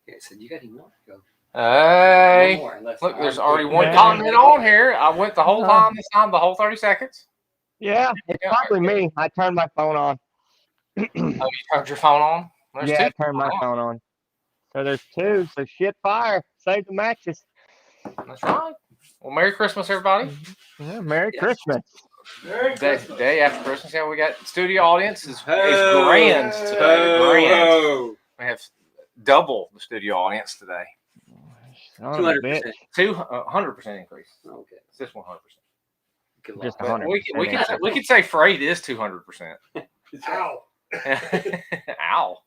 Okay, so you got any more? Go. Hey, One more, look, there's I'm already good. one comment on here. I went the whole time this time, the whole 30 seconds. Yeah, it's Yeah. probably me. I turned my phone on. Oh, you turned your phone on? There's Yeah, two. I turned my phone on. So there's two. So shit fire. Save the matches. That's right. Well, Merry Christmas, everybody. Yeah, Merry Yes. Christmas. Merry Day after Christmas. Yeah, we got studio audience. It's Ho, grand today. Grand. ho. We have double the studio audience today. Son of a bitch. 100% increase. Okay. It's just 100%. Good luck. Just But 100%. we could say freight is 200%. Ow. Ow.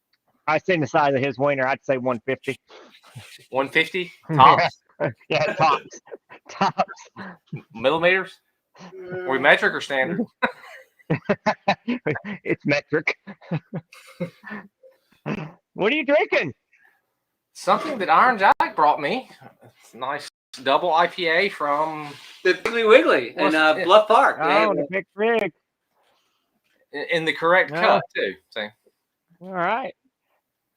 I seen the size of his wiener. I'd say 150. 150 tops, Yeah, tops. Tops. millimeters. Are we metric or standard? It's metric. What are you drinking? Something that Iron Jack brought me. It's a nice double IPA from The Piggly Wiggly in Bluff Park. Oh, the Big Rig. in the correct Yeah. cut too. See? All right.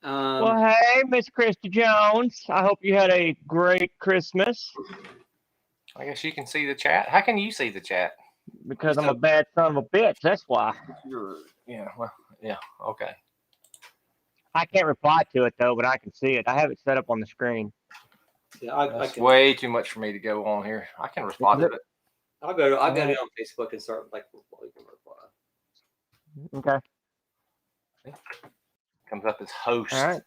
Um, Well, hey, Miss Krista Jones. I hope you had a great Christmas. I guess you can see the chat. How can you see the chat? Because I'm a bad son of a bitch. That's why. Yeah. Okay. I can't reply to it though, but I can see it. I have it set up on the screen. yeah, I That's can. way too much for me to go on here. I can respond to it. I'll go to on Facebook and start like you can reply. Okay. Comes up as host. All right.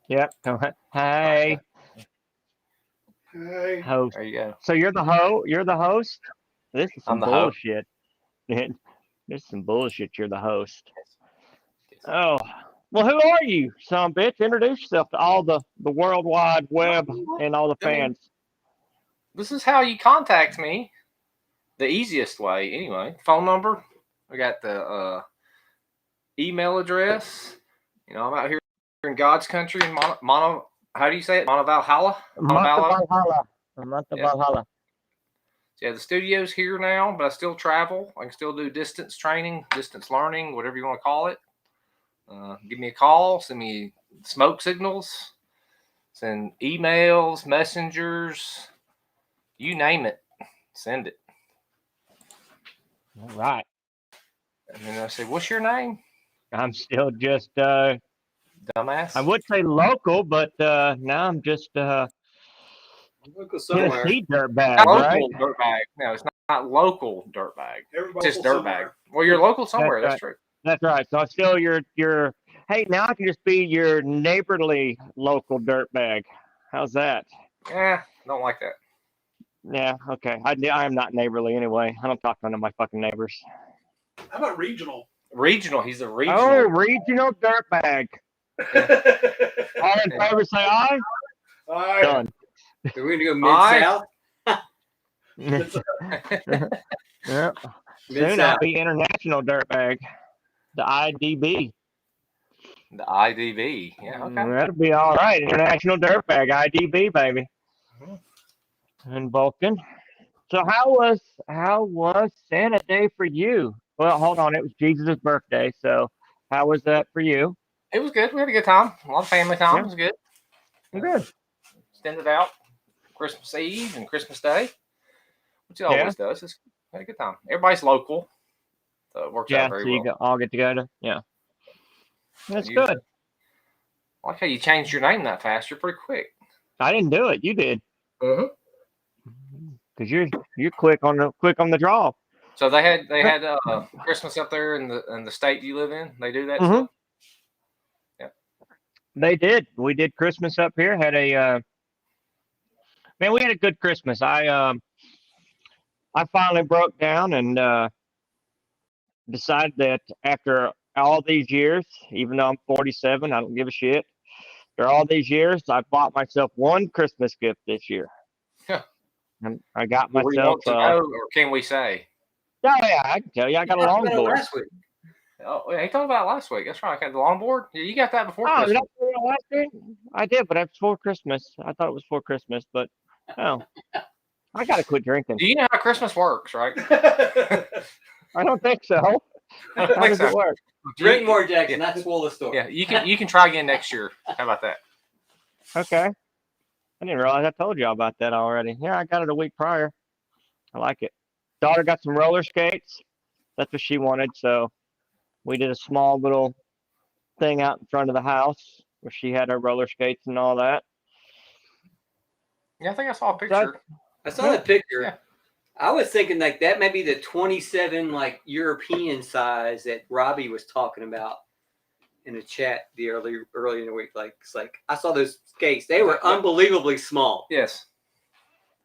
Yep. Hey. Hey. Host. There you go. So you're the You're the host. This is some I'm the host. bullshit. This is some bullshit. You're the host. Oh. Well, who are you, son of a bitch? Introduce yourself to all the World Wide Web and all the fans. This is how you contact me. The easiest way, anyway. Phone number. We got the email address. You know, I'm out here in God's country in Mono. How do you say it? Valhalla. Valhalla. Yeah. Valhalla. Yeah, the studio's here now, but I still travel. I can still do distance training, distance learning, whatever you want to call it. Give me a call. Send me smoke signals. Send emails, messengers. You name it. Send it. All right. And then I say, what's your name? I'm still just Dumbass. I would say local, but now I'm just Local somewhere. Tennessee dirtbag, Not right? local dirtbag. No, it's not local dirtbag. It's just dirtbag. somewhere. Well, you're local somewhere. That's true. That's right. So I'm still your hey, now I can just be your neighborly local dirtbag. How's that? Don't like that. Yeah, okay. I am not neighborly anyway. I don't talk to none of my fucking neighbors. How about regional? Regional. He's a regional. Oh, regional dirtbag. All in favor, say aye. Aye. Done. We're going to go mid-south. Yeah. Soon I'll be international dirtbag. The IDB. The IDB. Yeah, okay. That'll be all right. International dirtbag, IDB, baby. And Vulcan. So how was Santa Day for you? Well, hold on. It was Jesus' birthday. So how was that for you? It was good. We had a good time. A lot of family time. Yeah. It was good. Good. Extended out Christmas Eve and Christmas Day, which it always does. It's had a good time. Everybody's local, so it works out very so you well. all get together. Yeah. That's You- good. I like how you changed your name that fast. You're pretty quick. I didn't do it. You did. Uh-huh. Because you're quick on the draw. So they had Christmas up there in the state you live in. They do that Mhm. stuff. They did. We did Christmas up here. Had a man. We had a good Christmas. I finally broke down and decided that after all these years, even though I'm 47, I don't give a shit. After all these years, I bought myself one Christmas gift this year. Yeah. I got Do we myself. want to know, or can we say? Yeah, yeah, I can tell you, I got a talked about it longboard. last week. Oh, yeah, he talked about it last week. That's right. I got the longboard. Yeah, you got that before Oh, did I Christmas. say that last week? I did, but that's before Christmas. I thought it was for Christmas, but oh, I gotta quit drinking. Do you know how Christmas works, right? I don't think so. I don't How think does so. it work? Drink more, Jackson. Yeah. That's full of the story. Yeah, you can try again next year. How about that? Okay. I didn't realize I told y'all about that already. Yeah, I got it a week prior. I like it. Daughter got some roller skates. That's what she wanted, so we did a small little thing out in front of the house where she had her roller skates and all that. Yeah, I think I saw a picture. I saw that picture. Yeah. I was thinking like that may be the 27 like European size that Robbie was talking about in the chat the early in the week. Like it's like I saw those skates. They were unbelievably small. Yes.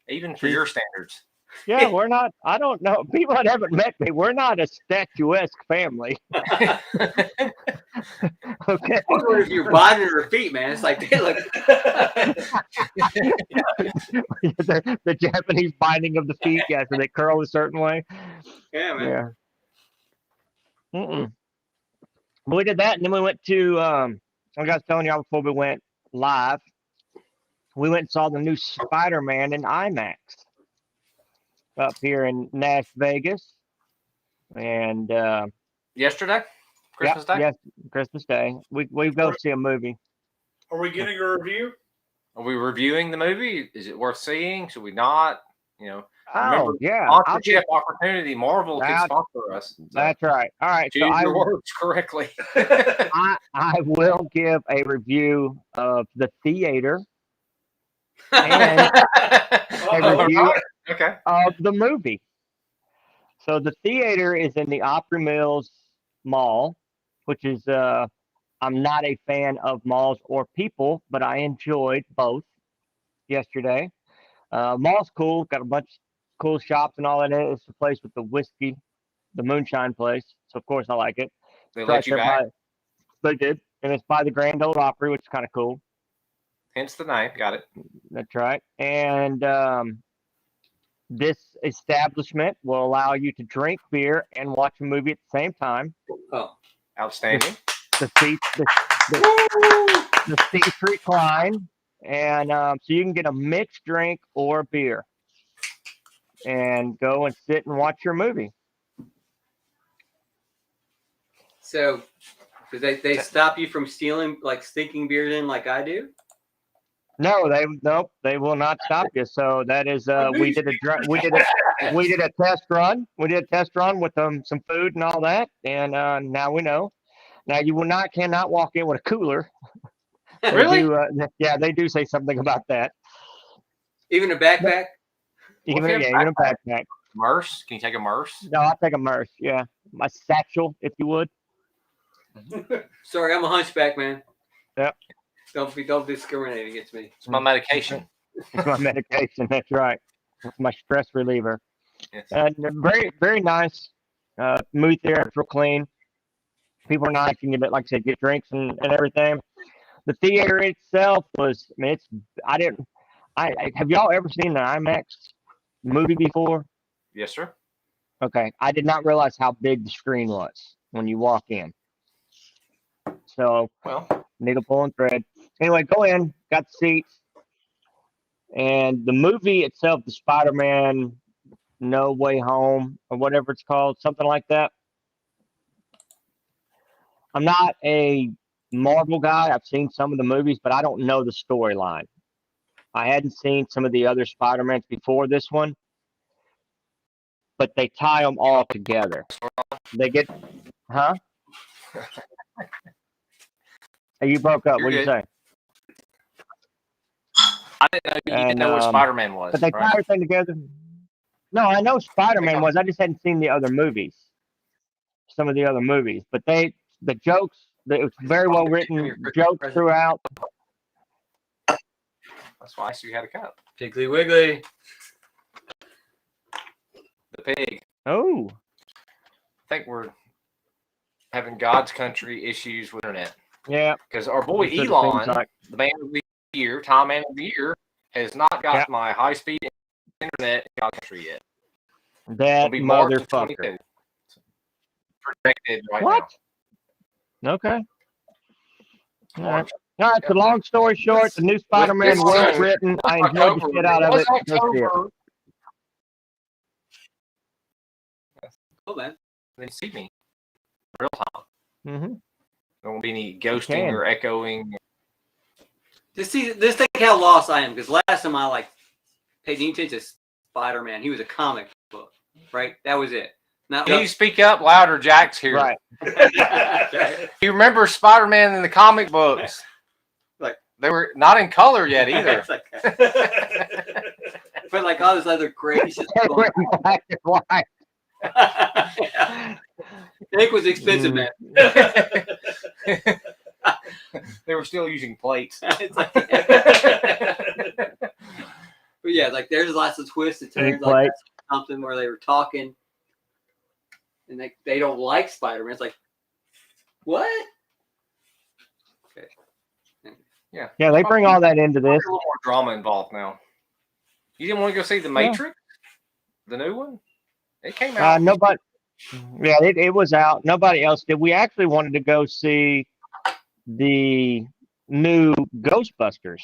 Even for your standards. Yeah, we're not. I don't know. People that haven't met me, we're not a statuesque family. Okay. I was wondering if you're binding her feet, man. It's like they look. the Japanese binding of the feet, yeah, so they curl a certain way. Yeah, man. Yeah. But we did that, and then we went to. Like I was telling y'all before we went live, we went and saw the new Spider-Man in IMAX up here in Nash Vegas, and Yesterday? Christmas Day? Yes, Christmas Day. We go see a movie. Are we getting a review? Are we reviewing the movie? Is it worth seeing? Should we not? You know, Oh remember, yeah, I'll sponsorship opportunity. Marvel can That- sponsor us. So that's right. All right, choose so your words correctly. I will give a review of the theater and a review Okay. of the movie. So the theater is in the Opry Mills Mall, which is I'm not a fan of malls or people, but I enjoyed both yesterday. Mall's cool, got a bunch of cool shops and all that in it. It's the place with the whiskey, the moonshine place. So of course I like it. They It's let right you there back. They did, and it's by the Grand Ole Opry, which is kind of cool. Hence the name. Got it. That's right. And this establishment will allow you to drink beer and watch a movie at the same time. Oh, Outstanding. The seats recline, and so you can get a mixed drink or beer, and go and sit and watch your movie. so do they stop you from stealing like stinking beer then like I do? No, they will not stop you. So that is we did a test run. We did a test run with some food and all that, and now we know. Now you cannot walk in with a cooler. They Really? do, yeah, they do say something about that. Even a backpack? Even if you have even a backpack. Merce? Can you take a Merce? No, I'll take a Merce. Yeah, my satchel, if you would. Sorry, I'm a hunchback, man. Yep. Don't discriminate against me. It's my medication. It's my medication. That's right. It's my stress reliever. Yes. And very, very nice. Movie theater, real clean. People are nice. You can get, like I said, get drinks and everything. The theater itself was, I mean, have y'all ever seen an IMAX movie before? Yes, sir. Okay. I did not realize how big the screen was when you walk in. So, Well, needle pulling thread. Anyway, go in, got the seats. And the movie itself, the Spider-Man No Way Home, or whatever it's called, something like that. I'm not a Marvel guy. I've seen some of the movies, but I don't know the storyline. I hadn't seen some of the other Spider-Mans before this one, but they tie them all together. They get, huh? Hey, you broke up. You're What did you good. say? I didn't know you didn't know what Spider-Man was. But they right? tie everything together. No, I know Spider-Man was. I just hadn't seen the other movies. Some of the other movies, but the jokes, it was very well written. Jokes throughout. That's why I see you had a cup. Piggly Wiggly. The pig. Oh, I think we're having God's country issues with internet yeah. because our boy That's what it Elon, seems like. the man of the year, Tom Man of the Year, has not got Yeah. my high-speed internet in our country yet. That It'll be March of motherfucker. 22. Projected right What? Okay. now. All right. All right. So long story short, the new Spider-Man, this well soon. written. I enjoyed the shit out of it. Go see it. Cool, man. They see me real time. Mm-hmm. There won't be any ghosting can. or echoing. Just think how lost I am because last time I like paid any attention to Spider-Man, he was a comic book, right? That was it. Not Can you speak up louder? Jack's here. Right. You remember Spider-Man in the comic books? Like- they were not in color yet either. It's like- but like all this other crazy shit going Black and white. on. Ink was expensive, man. They were still using plates. It's like, but yeah, like there's lots of twists and turns. Ink Like plate. that's something where they were talking, and they don't like Spider-Man. It's like, what? Okay. Yeah, they bring all that into There's this. a little more drama involved now. You didn't want to go see The Matrix? The new one? It came out. Nobody. Yeah, it was out. Nobody else did. We actually wanted to go see the new Ghostbusters.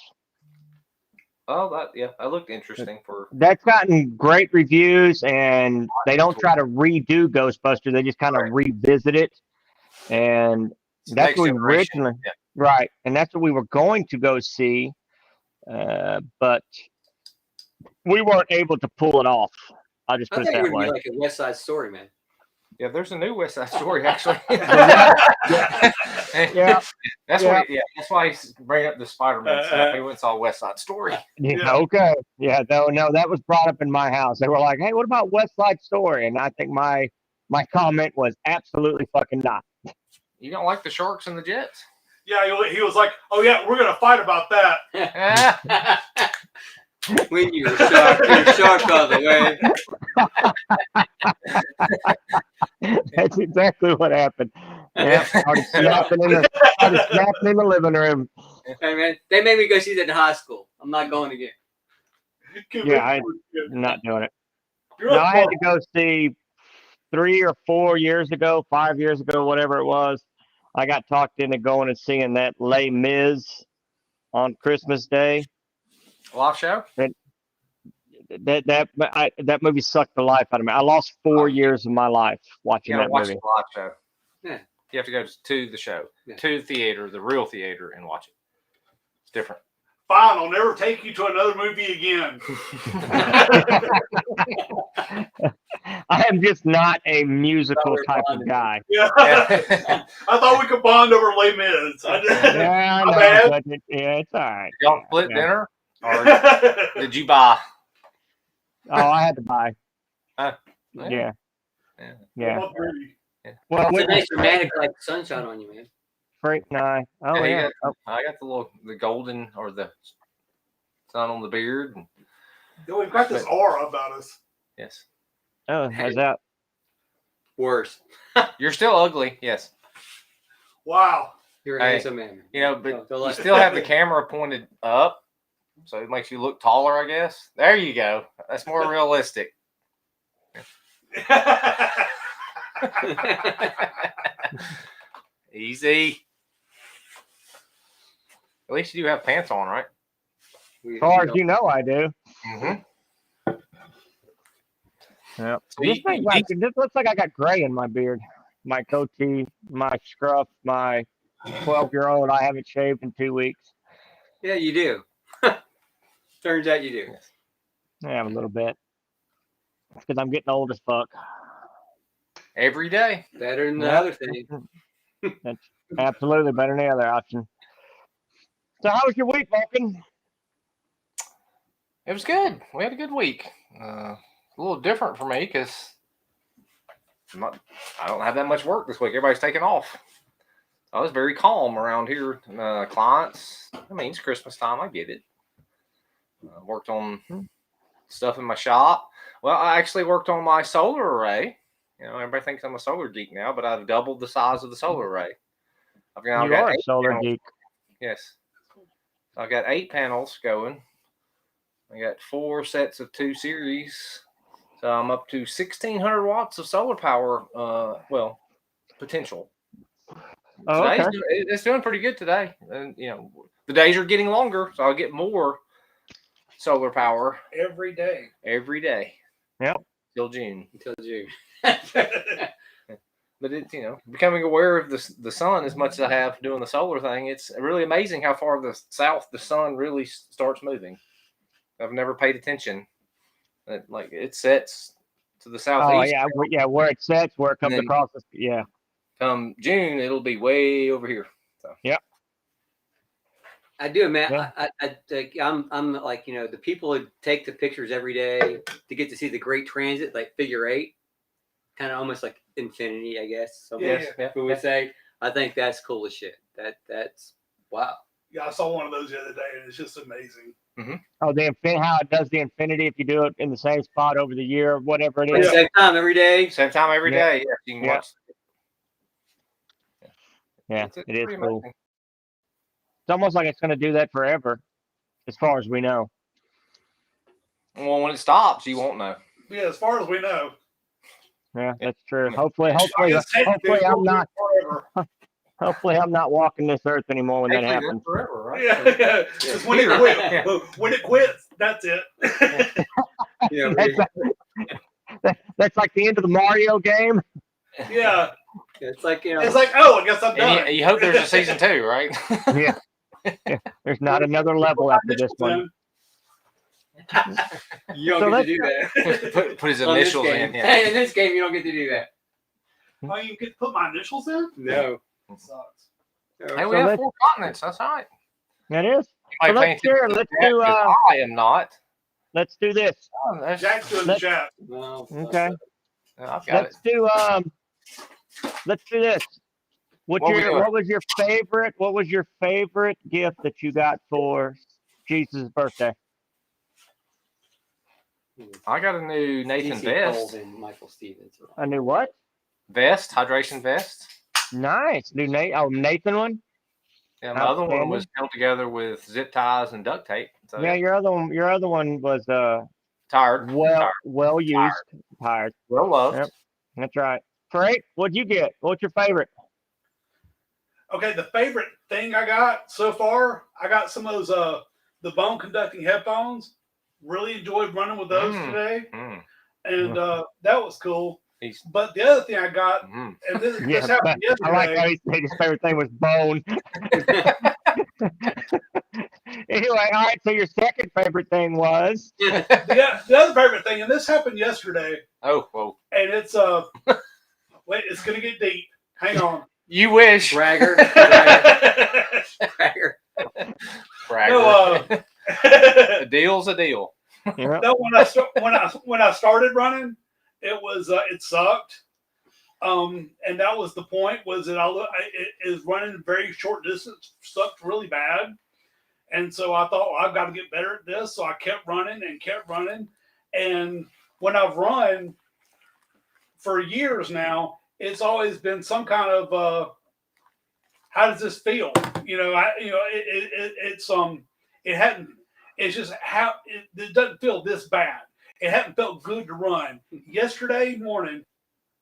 Oh, that looked interesting for. That's gotten great reviews, and they don't try to redo Ghostbusters. They just kind of revisit it, and that's Next what we generation. originally Yeah. right, and that's what we were going to go see, but we weren't able to pull it off. I'll just I put thought it you that were way. gonna be like a West Side Story, man. Yeah, there's a new West Side Story actually. Yeah. That's Yeah. why. Yeah, that's why he's bringing up the Spider-Man stuff. He went and saw West Side Story. Yeah, okay. Yeah, no, that was brought up in my house. They were like, "Hey, what about West Side Story?" And I think my comment was absolutely fucking not. You don't like the Sharks and the Jets? Yeah, he was like, "Oh yeah, we're gonna fight about that." When you're shark all the way. That's exactly what happened. Yeah, started snapping in the living room. Hey man, they made me go see that in high school. I'm not going again. Yeah, I'm not doing it. You're No, a I had to go see 3 or 4 years ago, 5 years ago, whatever it was. I got talked into going and seeing that Les Mis on Christmas Day. Live show? That movie sucked the life out of me. I lost 4 years of my life watching You gotta that watch movie. the live show. Yeah. You have to go to the show, Yeah. to the theater, the real theater, and watch it. It's different. Fine, I'll never take you to another movie again. I am just not a musical we're type of bonding. guy. Yeah. Yeah. I thought we could bond over Les Mis. I did. Yeah, My no, bad. but yeah, it's all right. Y'all split Yeah. dinner? Or did you buy? Oh, I had to buy. Yeah. Yeah. Yeah. Yeah. What movie? Well, It's we a nice romantic like sunshine on you, man. Frank and I. Oh Yeah, you yeah. got- I got the golden or the sun on the beard. Yeah, we've got this aura about us. Yes. Oh, how's that? Worse. You're still ugly. Yes. Wow. You're a Hey. handsome man. You know, but Don't you let- still have the camera pointed up, so it makes you look taller, I guess. There you go. That's more realistic. Easy. At least you do have pants on, right? As far as you know, I do. Mm-hmm. Yeah. So This, you- this looks like I got gray in my beard, my goatee, my scruff, my 12-year-old I haven't shaved in 2 weeks. Yeah, you do. Turns out you do. Yeah, a little bit. It's because I'm getting old as fuck. Every day. Better than the Yeah. other thing. That's absolutely better than the other option. So how was your week, Vulcan? It was good. We had a good week. A little different for me because I don't have that much work this week. Everybody's taking off. I was very calm around here. Clients, I mean, it's Christmas time. I get it. Worked on stuff in my shop. Well, I actually worked on my solar array. You know, everybody thinks I'm a solar geek now, but I've doubled the size of the solar array. I've now You got are a 8 solar panels. geek. Yes. I've got 8 panels going. I got 4 sets of 2 series. So I'm up to 1,600 watts of solar power. Well, potential. Oh, okay. It's doing pretty good today. And, the days are getting longer, so I'll get more solar power Every day. every day. Yep. Till June. Until June. But it's becoming aware of the sun as much as I have doing the solar thing. It's really amazing how far the south the sun really starts moving. I've never paid attention. It sets to the Oh southeast. yeah, where it sets, where it comes then- across. Yeah. Come June, it'll be way over here. So I do, man. Yeah. I'm like, the people who take the pictures every day to get to see the great transit, like figure 8, kind of almost like infinity, I guess. Some Yeah. people would say. I think that's cool as shit. That's wow. Yeah, I saw one of those the other day, and it's just amazing. Oh, how it does the infinity if you do it in the same spot over the year, whatever it At the is. same time every day. same time every Yeah. day. Yeah, you can Yeah. watch. Yeah, It's it is pretty cool. amazing. It's almost like it's going to do that forever, as far as we know. Well, when it stops, you won't know. Yeah, as far as we know. Yeah, that's true. Yeah. Hopefully, I guess technically I'm we'll not. do it Hopefully, I'm not walking this earth anymore when that Actually, happens. that's forever, right? forever. Yeah. Just when it quits. When it quits, that's it. Yeah, That's like the end of the Mario game. Yeah. it's like It's like, oh, I guess I'm done. And you hope there's a season 2, right? Yeah. There's not another level after this one. you don't So get to do that. put his On this initials game. in. Yeah. In this game, you don't get to do that. Oh, you get to put my initials in? No. It sucks. Hey, we So have let's- 4 continents. That's right. That is. You So might let's pay attention to let's that, do 'cause I am not. let's do this. Oh, that's- Jack's doing the Let's- chat. No. Okay. I've got Let's do this. What we doing? What was your favorite gift that you got for Jesus' birthday? I got a new Nathan DC vest. Colvin, Michael Stevens. A new what? Vest, hydration vest. Nice. New Nathan one? Yeah, my other one Outstanding. was held together with zip ties and duct tape. So Yeah, your other one was tired. well used. Tired. Well loved. Yep. That's right. Great. What'd you get? What's your favorite? Okay, the favorite thing I got so far, I got some of those the bone conducting headphones. Really enjoyed running with those today, Mm, and that was cool. he's- But the other thing I got, mm. and this Yeah, happened I like how yesterday. he said his favorite thing was bone. Anyway, all right. So your second favorite thing was The other favorite thing, and this happened yesterday, Oh, whoa. and it's wait, it's gonna get deep. Hang on. You wish. Bragger. Bragger. Bragger. No, A deal's a deal. yeah. No, when I started running, it sucked, and that was the point. Was that it is running very short distance sucked really bad, and so I thought, well, I've got to get better at this. So I kept running, and when I've run for years now, it's always been some kind of how does this feel? It hadn't. It's just how it doesn't feel this bad. It hadn't felt good to run. Yesterday morning,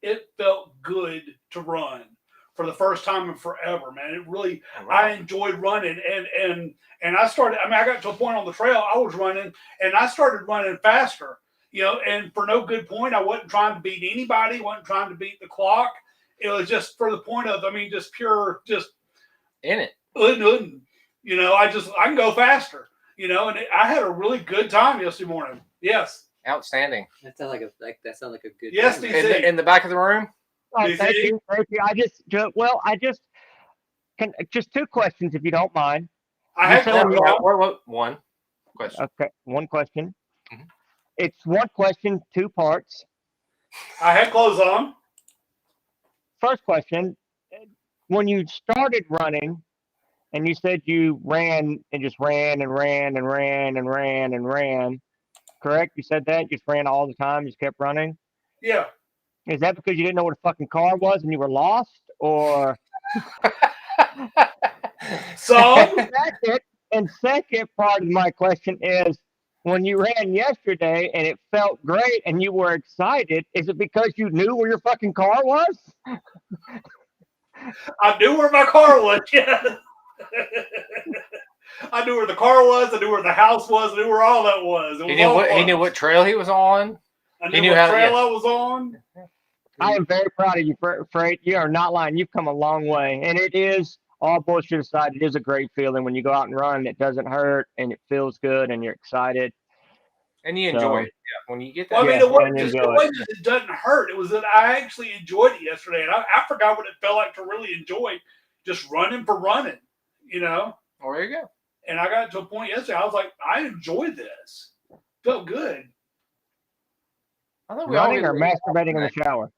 it felt good to run for the first time in forever, man. It really, I enjoyed running, and I started. I mean, I got to a point on the trail. I was running, and I started running faster. And for no good point. I wasn't trying to beat anybody. wasn't trying to beat the clock. It was just for the point of, just pure, just in it. I can go faster. And I had a really good time yesterday morning. Yes. Outstanding. That sounds like a good. Yes, thing. DC. In the back of the room? Oh, You thank see? you. Just 2 questions, if you don't mind. I had You clothes said- on. One question. Okay, one question. Mhm. It's one question, 2 parts. I had clothes on. First question: when you started running, and you said you ran and just ran and ran and ran and ran and ran, correct? You said that? You just ran all the time, just kept running? Yeah. Is that because you didn't know what a fucking car was and you were lost? Or So second part of my question is, when you ran yesterday and it felt great and you were excited, is it because you knew where your fucking car was? I knew where my car was. Yeah. I knew where the car was. I knew where the house was. I knew where all that was. It He was knew all what he close. knew what trail he was on. I he knew knew what how to- trail yeah. I was on. I am very proud of you, Freight. You are not lying. You've come a long way. And it is, all bullshit aside, it is a great feeling when you go out and run and it doesn't hurt and it feels good and you're excited. And you So- enjoy it. Yeah. When you get that. Well, I mean, Yeah, it wasn't and just enjoy the way that it doesn't hurt. It was that I actually enjoyed it yesterday, and I forgot what it felt like to really enjoy just running for running, you know. Well, there you go. And I got to a point yesterday. I was like, I enjoyed this. Felt good. I think we all Running get or masturbating in the shower?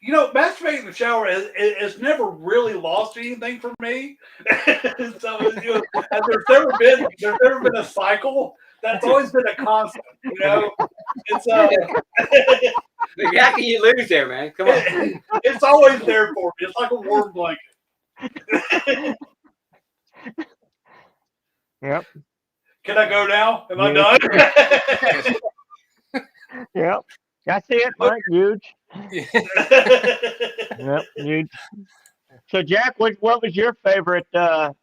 You know, masturbating in the shower has never really lost anything for me. So you know, and there's never been a cycle. That's always been a constant. You know, it's How can you lose there, man? Come on. it's always there for me. It's like a warm blanket. Yep. Can I go now? Am I Yeah. done? Yep. I see it, Mike. Huge. Yeah. Yep. Huge. So, Jack, what was your favorite? Oh,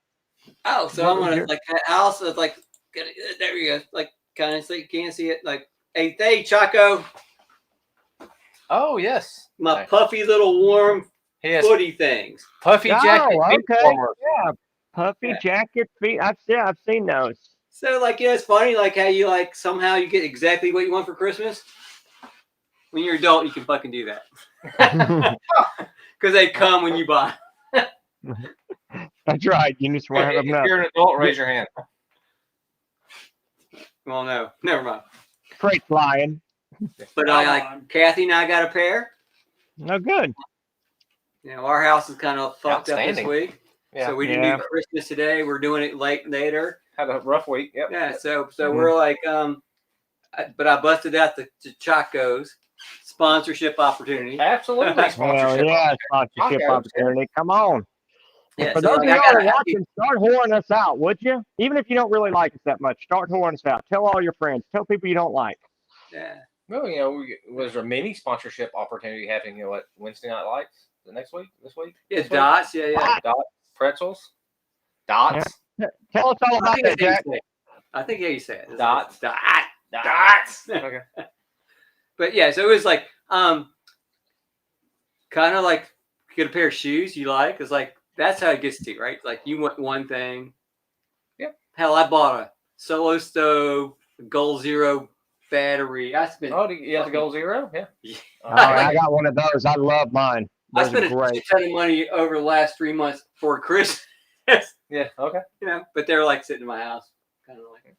so I'm What was gonna your- like. I also like. There we go. Like, kind of so you can't see it. Like, hey, Chaco, Oh yes. my Nice. puffy little warm He has footy things. puffy Oh, jacket. feet okay. warmer. Yeah. Puffy Yeah. jacket feet. I've seen those. So, like, you know, it's funny, like how you like somehow you get exactly what you want for Christmas. When you're an adult, you can fucking do that because they come when you buy. That's right. You just want to have If them up. you're an adult, raise your hand. Well, no, never mind. Freight flying. But Come I like on. Kathy and I got a pair. No good. You know, our house is kind of fucked up this Outstanding. week, Yeah. so we didn't Yeah. do Christmas today. We're doing it later. Had a rough week. Yep. Yeah, so Mhm. we're like, but I busted out the Chaco's sponsorship opportunity. Absolutely. Well, Sponsorship. yeah, sponsorship Tacos, opportunity. Come on. Yeah, For so those like, of I you got who are a happy, watching, start whoring us out, would you? Even if you don't really like us that much, start whoring us out. Tell all your friends. Tell people you don't like. yeah. Well, you know, was there many sponsorship opportunity having, you know, what, Wednesday Night Lights the next week? This week? Yeah, This week? dots. Yeah. Dots, pretzels, dots, Tell us all I about think that, that's how you Jack. say it. I think how you say it. Dots. Dots. Okay. But yeah, so it was like, kind of like get a pair of shoes you like. It's like that's how it gets to you, right? Like you want one thing. Yep. Hell, I bought a Solo Stove Goal Zero battery. I spent. Oh, do you have to go zero? Yeah. Yeah. Oh, I got one of those. I love mine. I Those spent are a great. ton of money over the last 3 months for Christmas. Yeah. Okay. You know, but they're like sitting in my house, kind of like.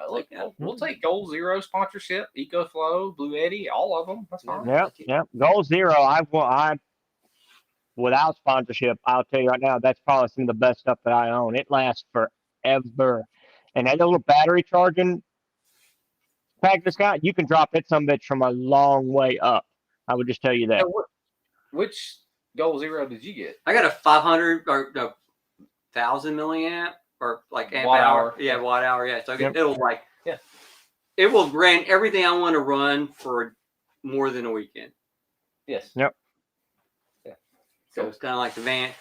Look, we'll take Goal Zero sponsorship, EcoFlow, Blue Eddy, all of them. That's fine. Yep. Goal Zero. I without sponsorship, I'll tell you right now, that's probably some of the best stuff that I own. It lasts forever. And that little battery charging pack this got, you can drop it some bitch from a long way up. I would just tell you that. So which Goal Zero did you get? I got a 500 or no, 1,000 milliamp or like amp Watt hour. hour. Yeah, watt hour. Yeah, so Yep. it'll like. Yeah. It will run everything I want to run for more than a weekend. Yes. Yep. So it's kind of like the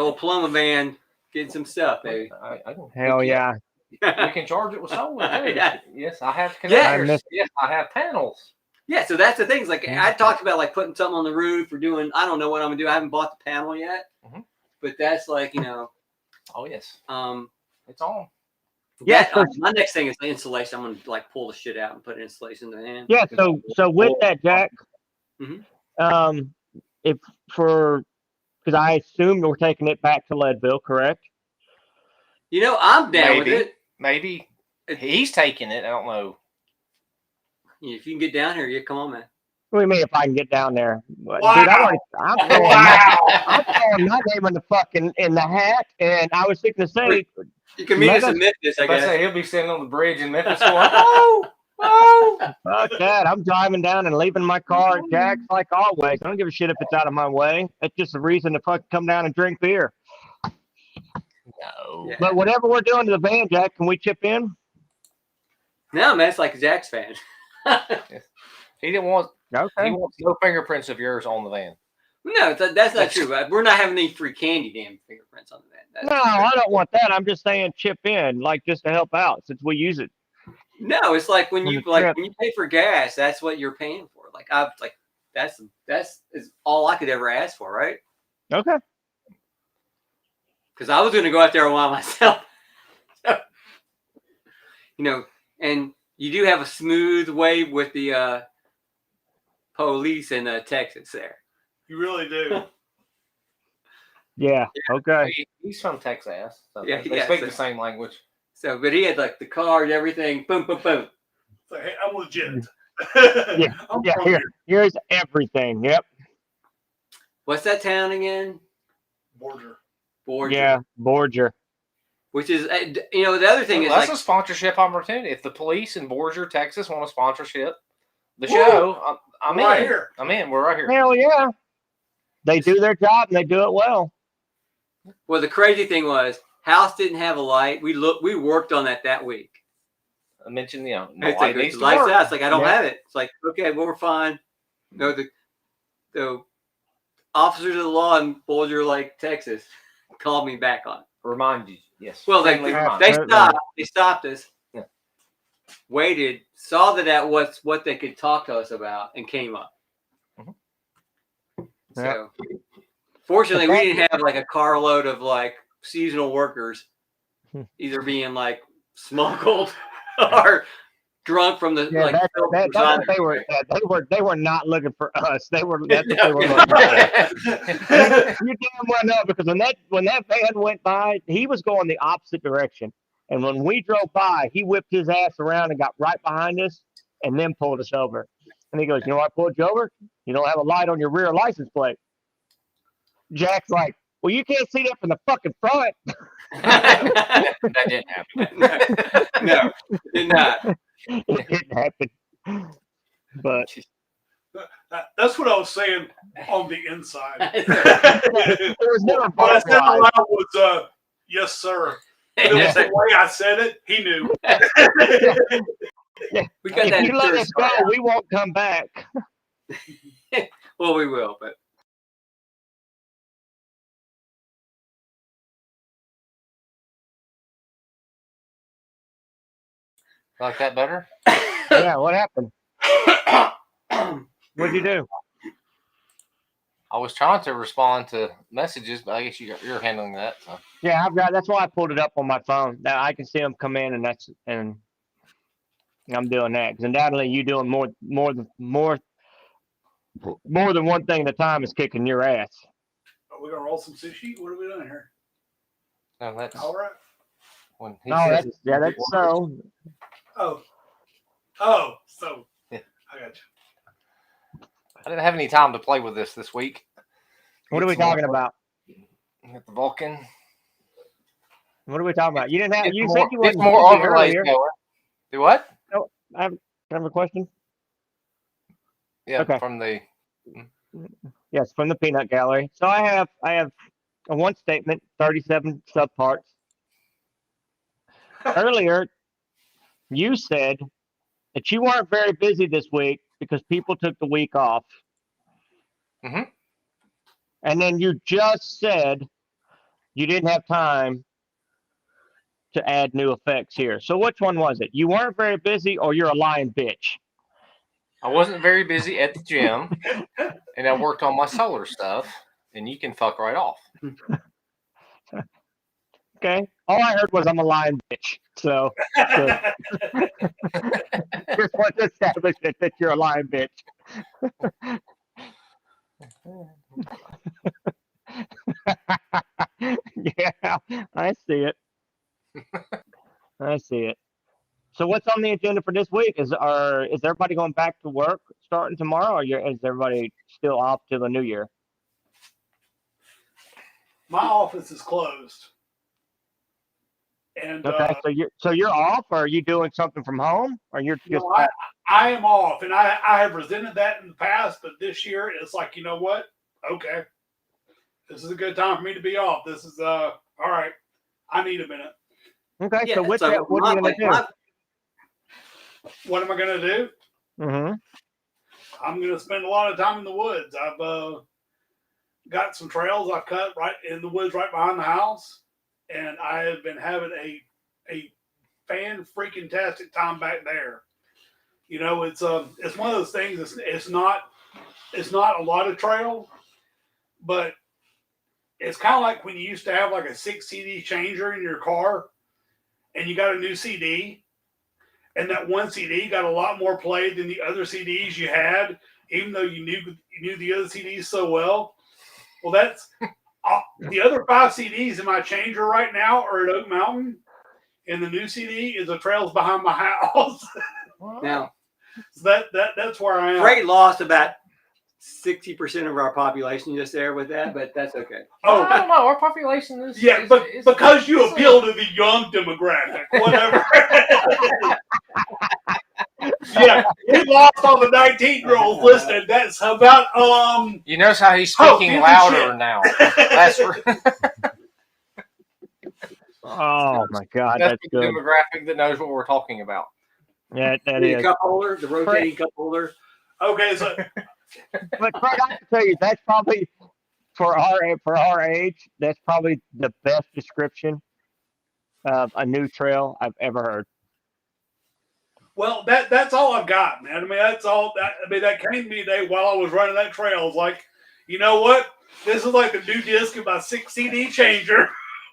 old Paloma van, getting some stuff, baby. I can, Hell yeah. we can charge it with solar too. Yeah. Yes, I have Yeah. connectors. Yes, I have panels. Yeah, so that's the thing. It's like Yeah. I talked about like putting something on the roof or doing. I don't know what I'm gonna do. I haven't bought the panel yet, Mhm. but that's like Oh yes, um. it's on. Yeah, that- so- my next thing is the insulation. I'm gonna like pull the shit out and put insulation in the hand. Yeah, so with that, Jack, Mhm. because I assume we're taking it back to Leadville, correct? You know, I'm down Maybe. with it. Maybe he's taking it. I don't know. If you can get down here, yeah, come on, man. What do you mean if I can get down there? Dude, Wow. I'm throwing my name in the fucking in the hat, and I was thinking to say, You can meet us in Let Memphis, I I guess. say he'll be sitting on the bridge in Memphis going, "Oh, oh." fuck that. I'm driving down and leaving my car at Jack's like always. I don't give a shit if it's out of my way. It's just a reason to fucking come down and drink beer. No. Yeah. But whatever we're doing to the van, Jack, can we chip in? No, man, it's like a Jack's fan. He didn't want. Okay. He wants no fingerprints of yours on the van. No, that's not true. We're not having any free candy damn fingerprints on the van. No, I don't want that. I'm just saying chip in, like just to help out since we use it. No, it's like when On you the trip. when you pay for gas, that's what you're paying for. That's is all I could ever ask for, right? Okay. Because I was going to go out there by myself. So, and you do have a smooth way with the police in Texas there. You really do. Yeah. Okay. He's from Texas. So Yeah, they yeah, speak so- the same language. So, but he had like the card, everything, boom, boom, boom. It's like, hey, I'm legit. Yeah, I'm Yeah. from Here, here's everything. Yep. What's that town again? Border. Borgia. Yeah. Borger. Which is, the other thing is Well, that's like, a sponsorship opportunity. If the police in Borger, Texas, want a sponsorship, the Woo! show, I'm Right in. here. I'm in. We're right here. Hell yeah. They do their job and they do it well. well, the crazy thing was, house didn't have a light. We worked on that week. I mentioned, the It's light like, needs to lights work. out. It's like, I don't Yeah. have it. It's like, okay, well, we're fine. No, the officers of the law in Boulder, like Texas, called me back on it. Remind you, yes. Well, they Friendly they- reminder. They stopped us, Yeah. waited, saw that was what they could talk to us about, and came up. Mhm. So, fortunately, we didn't have like a carload of like seasonal workers, either being like smuggled or drunk from the Yeah, like. that's filters what on they were. there. They were not looking for us. That's what they were looking for. You damn well know, because when that van went by, he was going the opposite direction, and when we drove by, he whipped his ass around and got right behind us, and then pulled us over. And he goes, "You know what I pulled you over? You don't have a light on your rear license plate." Jack's like, "Well, you can't see that from the fucking front." That didn't happen. No, did not. It didn't happen. But That's what I was saying on the inside. it was never What I said out vocalized. loud was, yes, sir. But it was the way I said it, he knew. We got If that you let insurance us go, card. we won't come back. Well, we will, but Like that better? Yeah, what happened? What'd you do? I was trying to respond to messages, but I guess you're handling that. So. Yeah, I've got. That's why I pulled it up on my phone. Now I can see them come in, and I'm doing that. Because undoubtedly, you doing more than one thing at a time is kicking your ass. Are we going to roll some sushi? What are we doing here? No, that's All right. when he No, says that's so. Oh, so Yeah. I got you. I didn't have any time to play with this week. What are we talking about? Get the Vulcan. What are we talking about? You didn't have. Get You more, said you get wasn't more busy overlays earlier. going. Do what? Can I have a question? Yeah, Okay. from the Yes, from the Peanut Gallery. So I have a one statement, 37 subparts. Earlier, you said that you weren't very busy this week because people took the week off. Mhm. And then you just said you didn't have time to add new effects here. So which one was it? You weren't very busy, or you're a lying bitch? I wasn't very busy at the gym, and I worked on my solar stuff. And you can fuck right off. Okay. All I heard was I'm a lying bitch. So just want to establish that you're a lying bitch. Yeah, I see it. I see it. So what's on the agenda for this week? Is everybody going back to work starting tomorrow, or is everybody still off till the new year? My office is closed. And Okay, so you're off, or are you doing something from home, or you're just no, I am off, and I have resented that in the past, but this year it's like, you know what? Okay, this is a good time for me to be off. This is all right. I need a minute. okay? yeah. So what are you gonna do? what am I going to do? Mm-hmm. I'm going to spend a lot of time in the woods. I've got some trails I've cut right in the woods right behind the house, and I have been having a fan-freaking-tastic time back there. You know, it's one of those things. It's not a lot of trail, but it's kind of like when you used to have like a 6 CD changer in your car, and you got a new CD, and that one CD got a lot more play than the other CDs you had, even though you knew the other CDs so well. Well, that's the other 5 CDs in my changer right now are at Oak Mountain, and the new CD is the Trails Behind My House. Now, So that's where I am. Freight lost about 60% of our population just there with that, but that's okay. Oh, I don't know. Our population is but because you appeal to the young demographic, whatever. Yeah, we lost all the 19-year-olds listening. That's about You notice how he's Oh, speaking piece of louder shit. now. That's Oh my God, that's that's the good. demographic that knows what we're talking about. Yeah, that The is. cup holder, the rotating cup holder. okay. So But Craig, I have to tell you, that's probably for our age, that's probably the best description of a new trail I've ever heard. well, that's all I've got, man. I mean, that's all. That came to me today while I was running that trail. I was like, you know what? This is like the new disc of my 6 CD changer.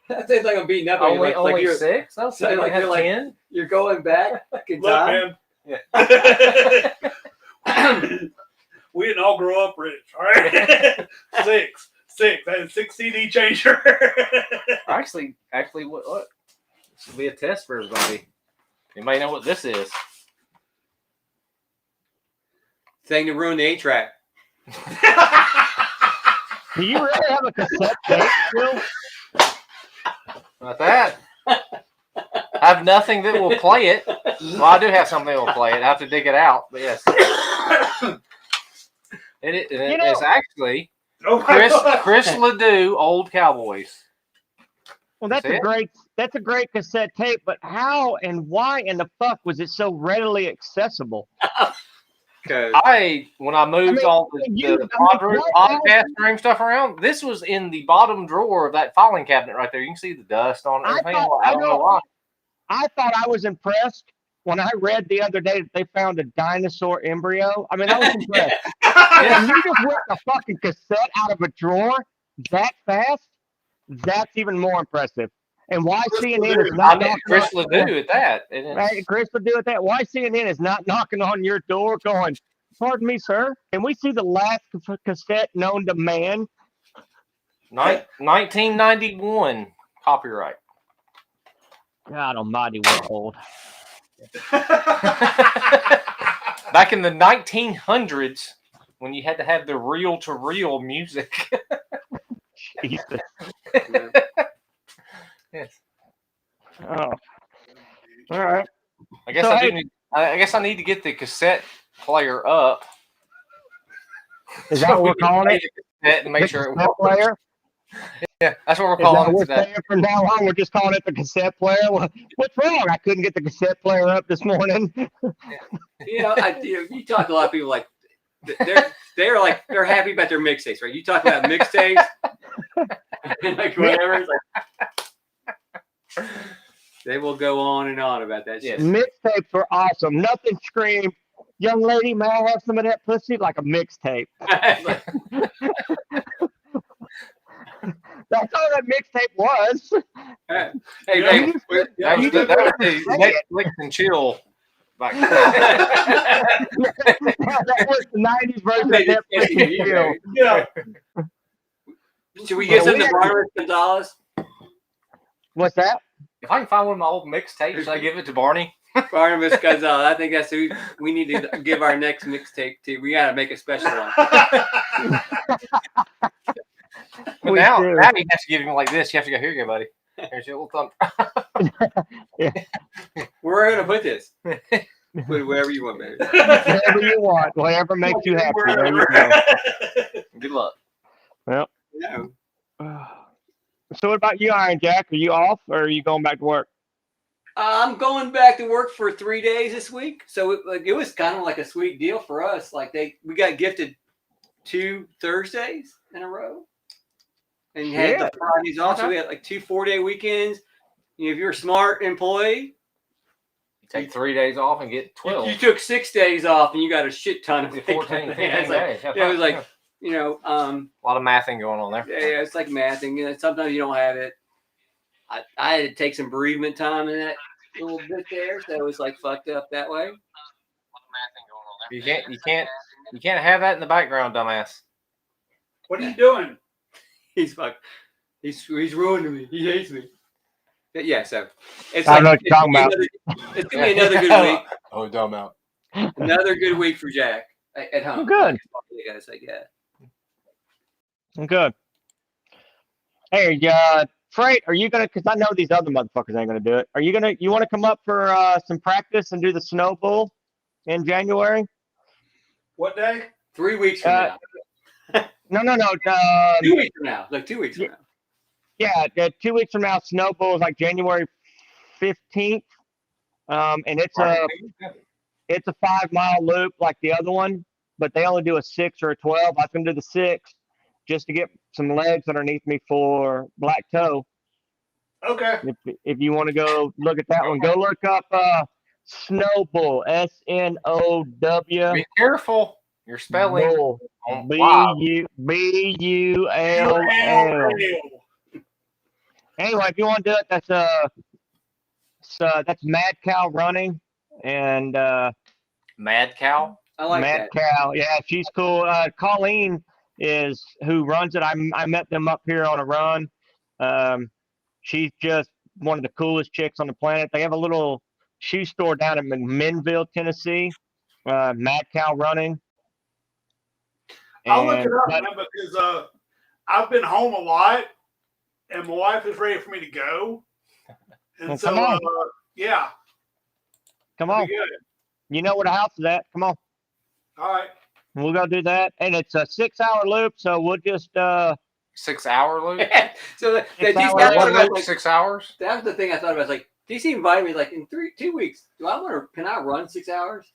That seems like I'm beating up on you. Only Like you're, 6? That was like like you're like- 10. you're going back in Look, time. man. Yeah. We didn't all grow up rich, all right? 6. That is 6 CD changer. Actually, what? This will be a test for everybody. Anybody know what this is? Thing to ruin the 8-track. Do you really have a cassette tape still? Not that. I have nothing that will play it. Well, I do have something that will play it. I have to dig it out, but yes. It's actually Oh my God. Chris Ledoux, Old Cowboys. Well, that's See a great cassette tape, but how and why in the fuck was it so readily accessible? Because When I moved all the podcast room stuff around, this was in the bottom drawer of that filing cabinet right there. You can see the dust on it. Everything. I don't know why. I thought I was impressed when I read the other day that they found a dinosaur embryo. I mean, I was impressed. And you just whipped a fucking cassette out of a drawer that fast? That's even more impressive. And why CNN is not knocking Chris on- Ledoux at that. Right, Chris Ledoux at that. Why CNN is not knocking on your door going, pardon me, sir, can we see the last cassette known to man? 1991 copyright. God almighty, we're old. Back in the 1900s, when you had to have the reel-to-reel music. Jesus. Yes. Oh. All right. I guess So, I guess I need to get the cassette player up. Is that what we're calling it? And make The sure it cassette works. player? Yeah, that's what we're Is that calling what it we're today. saying from now on? We're just calling it the cassette player. Well, what's wrong? I couldn't get the cassette player up this morning. you talk to a lot of people like they're happy about their mixtapes, right? You talk about mixtapes, and like whatever. It's like, they will go on and on about that shit. Mixtapes were awesome. Nothing screamed, young lady, may I have some of that pussy? Like a mixtape. It's like, That's all that mixtape was. hey, Yeah. Dave, That was You the just have to the say it. Netflix and chill back then. That was the 90s version of Netflix and chill. Yeah. Should we get Well, some to Barnabas Gonzalez? What's that? If I can find one of my old mixtapes, should I give it to Barney? Barnabas Gonzalez. I think that's who we need to give our next mixtape to. We got to make a special one. But We now do. you have to give him like this. You have to go, here you go, buddy. Here's your little thumb. Where are we going to put this? Put it wherever you want, baby. Whatever you want, whatever makes you happy. There you go. Good luck. No. So what about you, Iron Jack? Are you off or are you going back to work? I'm going back to work for 3 days this week, so it was kind of like a sweet deal for us. Like we got gifted 2 Thursdays in a row, and had the Shit. Fridays off. So Okay. we had like 2 4-day weekends. You know, if you're a smart employee, You take 3 days off and get 12. you took 6 days off, and you got a shit ton of Get vacation. 14, 15 Yeah, it's like, days. yeah, it was like Yeah. you know, A lot of mathing going on there. yeah, it's like mathing. You know, sometimes you don't have it. I had to take some bereavement time in that little bit there, so it was like fucked up that way. You can't have that in the background, dumbass. What are you doing? He's he's ruining me. He hates me. But yeah, so it's I know what it's you're talking gonna about. be it's gonna be another good week. Oh, dumb out. Another good week for Jack at home. Good. You gotta say, yeah. Good. Hey, Freight, are you gonna? Because I know these other motherfuckers ain't gonna do it. Are you gonna? You want to come up for some practice and do the Snow Bowl in January? What day? 3 weeks from Uh, now. No. 2 weeks from now. Like 2 weeks from now. Yeah, 2 weeks from now, Snow Bowl is like January 15th, and it's a 5-mile loop like the other one, but they only do a 6 or a 12. I was gonna do the 6 just to get some legs underneath me for Black Toe. Okay. If you want to go look at that one, go look up Snow Bull, SNOW. Be careful. Your spelling. Bull, Oh, wow. BULL. Anyway, if you want to do it, that's Mad Cow Running, and Mad cow. I like Mad that. Cow, yeah, she's cool. Colleen is who runs it. I met them up here on a run. She's just one of the coolest chicks on the planet. They have a little shoe store down in McMinnville, Tennessee. Mad Cow Running. I'll look it up, But- man, because I've been home a lot, and my wife is ready for me to go. And Well, so, come on. yeah, Come it'll on, be good. you know where the house is at. Come on, All right. we'll go do that. And it's a 6-hour loop, so we'll just 6 hour loop. So It's DC, hours. that's One what I was loop, like, 6 hours. that was the thing I thought about. Like DC invited me like in 2 weeks. Can I run 6 hours?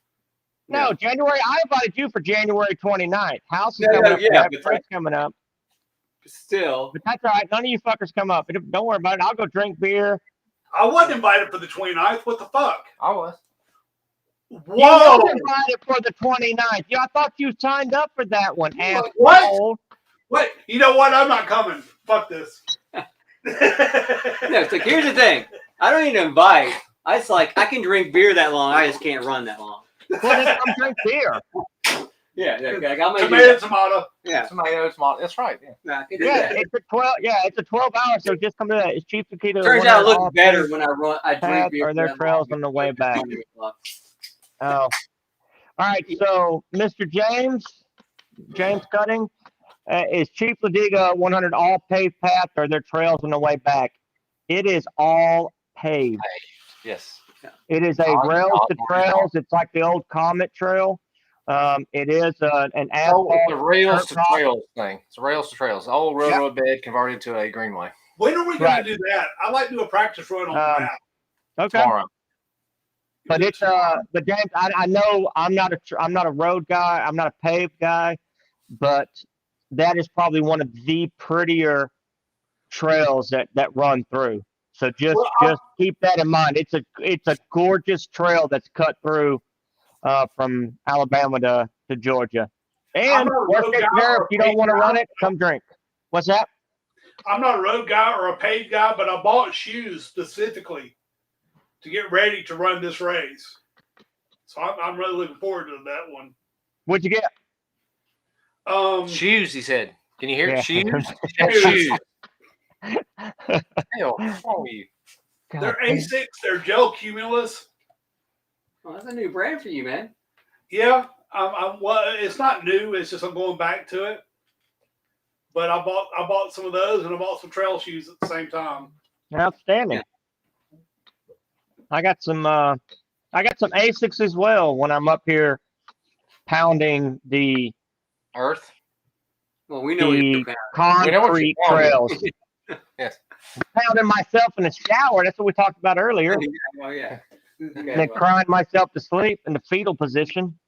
no January. I invited you for January 29th. House is No, coming no, up. yeah, Yeah, but Frank's coming up. Still. But that's all right. None of you fuckers come up. Don't worry about it. I'll go drink beer. I wasn't invited for the 29th. What the fuck? I was. You Whoa! was invited for the 29th. Yeah, I thought you signed up for that one. What? Asshole. What? You know what? I'm not coming. Fuck this. No, it's like here's the thing. I don't need to invite. It's like I can drink beer that long. I just can't run that long. Well, then come drink beer. Yeah, like, I'm gonna do Tomato, that. tomato. Yeah, Tomatoes, that's right. Yeah. no, I can do Yeah, that. it's a 12. Yeah, it's a 12 hours. So just come to that. It's cheap to keep it. Turns out I look better when I run. I drink paths beer. or their that trails long. on the way back. Oh, Oh. All right. So, Mr. James Cutting, is Chief Ladiga 100 all paved path or their trails on the way back? It is all paved. Yes. It is a Oh, rails God, to Lord. trails. It's like the old Comet Trail. It is an Oh, asphalt. it's a rails to dirt rock. trails thing. It's a rails to trails. Old railroad bed converted to a greenway When are we going Right. to do that? I'd like to do a practice run on that. Okay. tomorrow. But it's but James, I know I'm not a road guy. I'm not a paved guy, but that is probably one of the prettier trails that run through. So just keep that in mind. It's a gorgeous trail that's cut through from Alabama to Georgia. I'm And not a worst road case guy scenario, or if you don't paved want to guy. run it, come drink. What's that? I'm not a road guy or a paved guy, but I bought shoes specifically to get ready to run this race. So I'm really looking forward to that one. What'd you get? Shoes, he said. Can you hear Yeah. it? Shoes? Shoes. Shoes. Hell, what's wrong with you? They're Asics. They're gel cumulus. Well, that's a new brand for you, man. Yeah, well, it's not new. It's just I'm going back to it. But I bought some of those, and I bought some trail shoes at the same time. Outstanding. I got some Asics as well when I'm up here pounding the Earth? Well, we know what The you're about. We know what concrete you're trails. Yes. pounding myself in the shower. That's what we talked about earlier. Oh yeah. And Okay, then well, crying myself to sleep in the fetal position.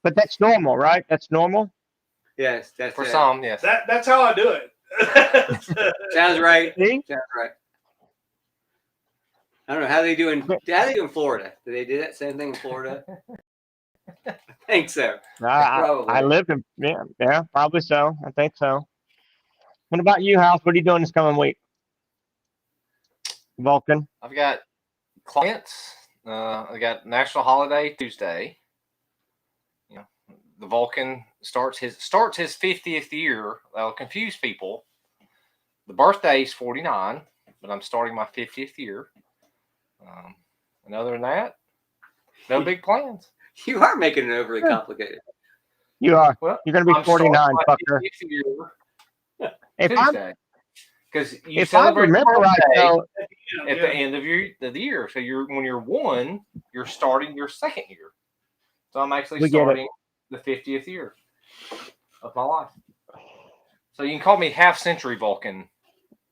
But that's normal, right? That's normal. yes, that's For it. some, yes. That's how I do it. Sounds right. See? Sounds right. I don't know how they do in Florida. Do they do that same thing in Florida? I think so. I Probably. lived in, yeah, probably so. I think so. What about you, House? What are you doing this coming week? Vulcan. I've got clients. I got national holiday Tuesday. You know, the Vulcan starts his 50th year. That'll confuse people. The birthday is 49, but I'm starting my 50th year. And other than that, no big plans. You are making it overly complicated. You are. Well, You're going to be I'm starting 49, my fucker. 50th year If I'm, Tuesday. Because you if I celebrate remember your right, birthday though, at the end of the year. So when you're one, you're starting your second year. So I'm actually We get it. starting the 50th year of my life. So you can call me half century Vulcan.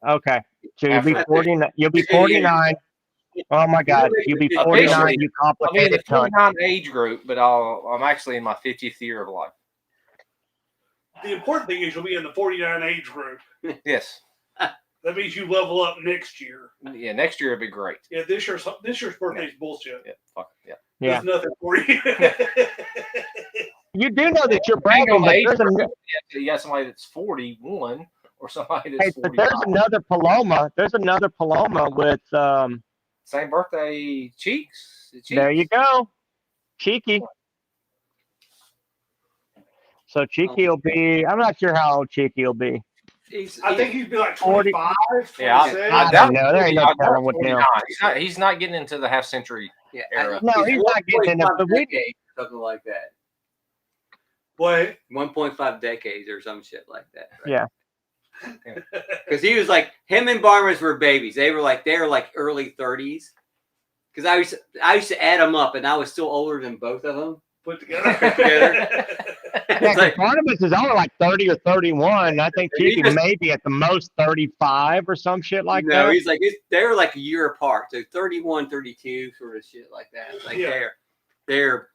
okay. So you'll be After- 49. You'll be 49. Oh my God. You'll be 49. Officially, You I'll be in the complicated cunt. 49 age group, but I'm actually in my 50th year of life. The important thing is you'll be in the 49 age group. Yes. That means you level up next year. Yeah, next year it'll be great. Yeah, this year's birthday's bullshit. Yeah, fuck yeah. Yeah. There's nothing for you. You do know that you're Depending bragging, on the but age there's, group, you got somebody that's 41 or somebody hey, that's but 45. there's another Paloma. There's another Paloma with, Same birthday cheeks. there you go. Cheeky. So Cheeky will be, I'm not sure how old Cheeky will be. I think he'd be like 40. 25, Yeah, 26. I don't know. There ain't no I doubt telling with him. 49. He's not getting into the half century yeah, era. No, he's not getting in it, 1.5 but we- decades, something like that. What? 1.5 decades or some shit like that. Right? Yeah. Because he was like, him and Barnes were babies. They were like early 30s. Because I used to add them up, and I was still older than both of them. Put together. Together. Yeah, It's 'cause like, Barnabas is only like 30 or 31. I think He Cheeky just- maybe at the most 35 or some shit like no, that. he's like they were like a year apart, so 31, 32, sort of shit like that. Like Yeah. they're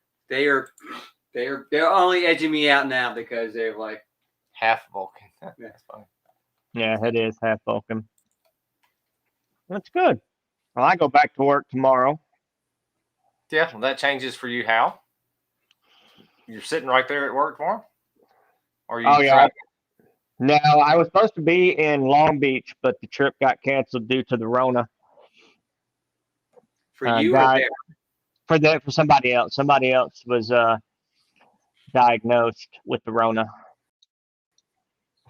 only edging me out now because they're like, Half Vulcan. Yeah. That's funny. Yeah, it is half Vulcan. That's good. Well, I go back to work tomorrow. Yeah, well, that changes for you, Hal. You're sitting right there at work tomorrow? Or are you Oh, yeah. traveling? No, I was supposed to be in Long Beach, but the trip got canceled due to the Rona. for guy- you or there? For somebody else. Somebody else was diagnosed with the Rona,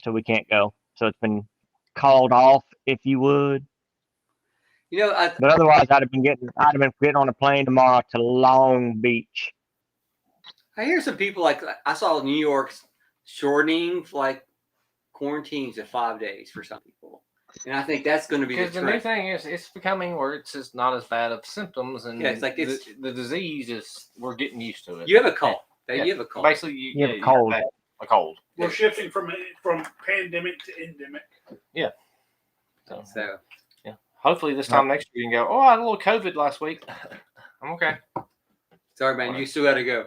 so we can't go. So it's been called off, if you would. You know, But otherwise, I'd have been getting on a plane tomorrow to Long Beach. I hear some people like I saw New York's shortening like quarantines to 5 days for some people, and I think that's going to be the Because the new trend. thing is, it's becoming where it's just not as bad of symptoms, and Yeah, it's like it's- the disease is, we're getting used to it. You have a cold. Yeah. You have a cold. Basically, You have a you cold. have a cold. We're shifting from pandemic to endemic. So, So hopefully this time next year you can go, oh, I had a little COVID last week. I'm okay. sorry, man. You still got to go.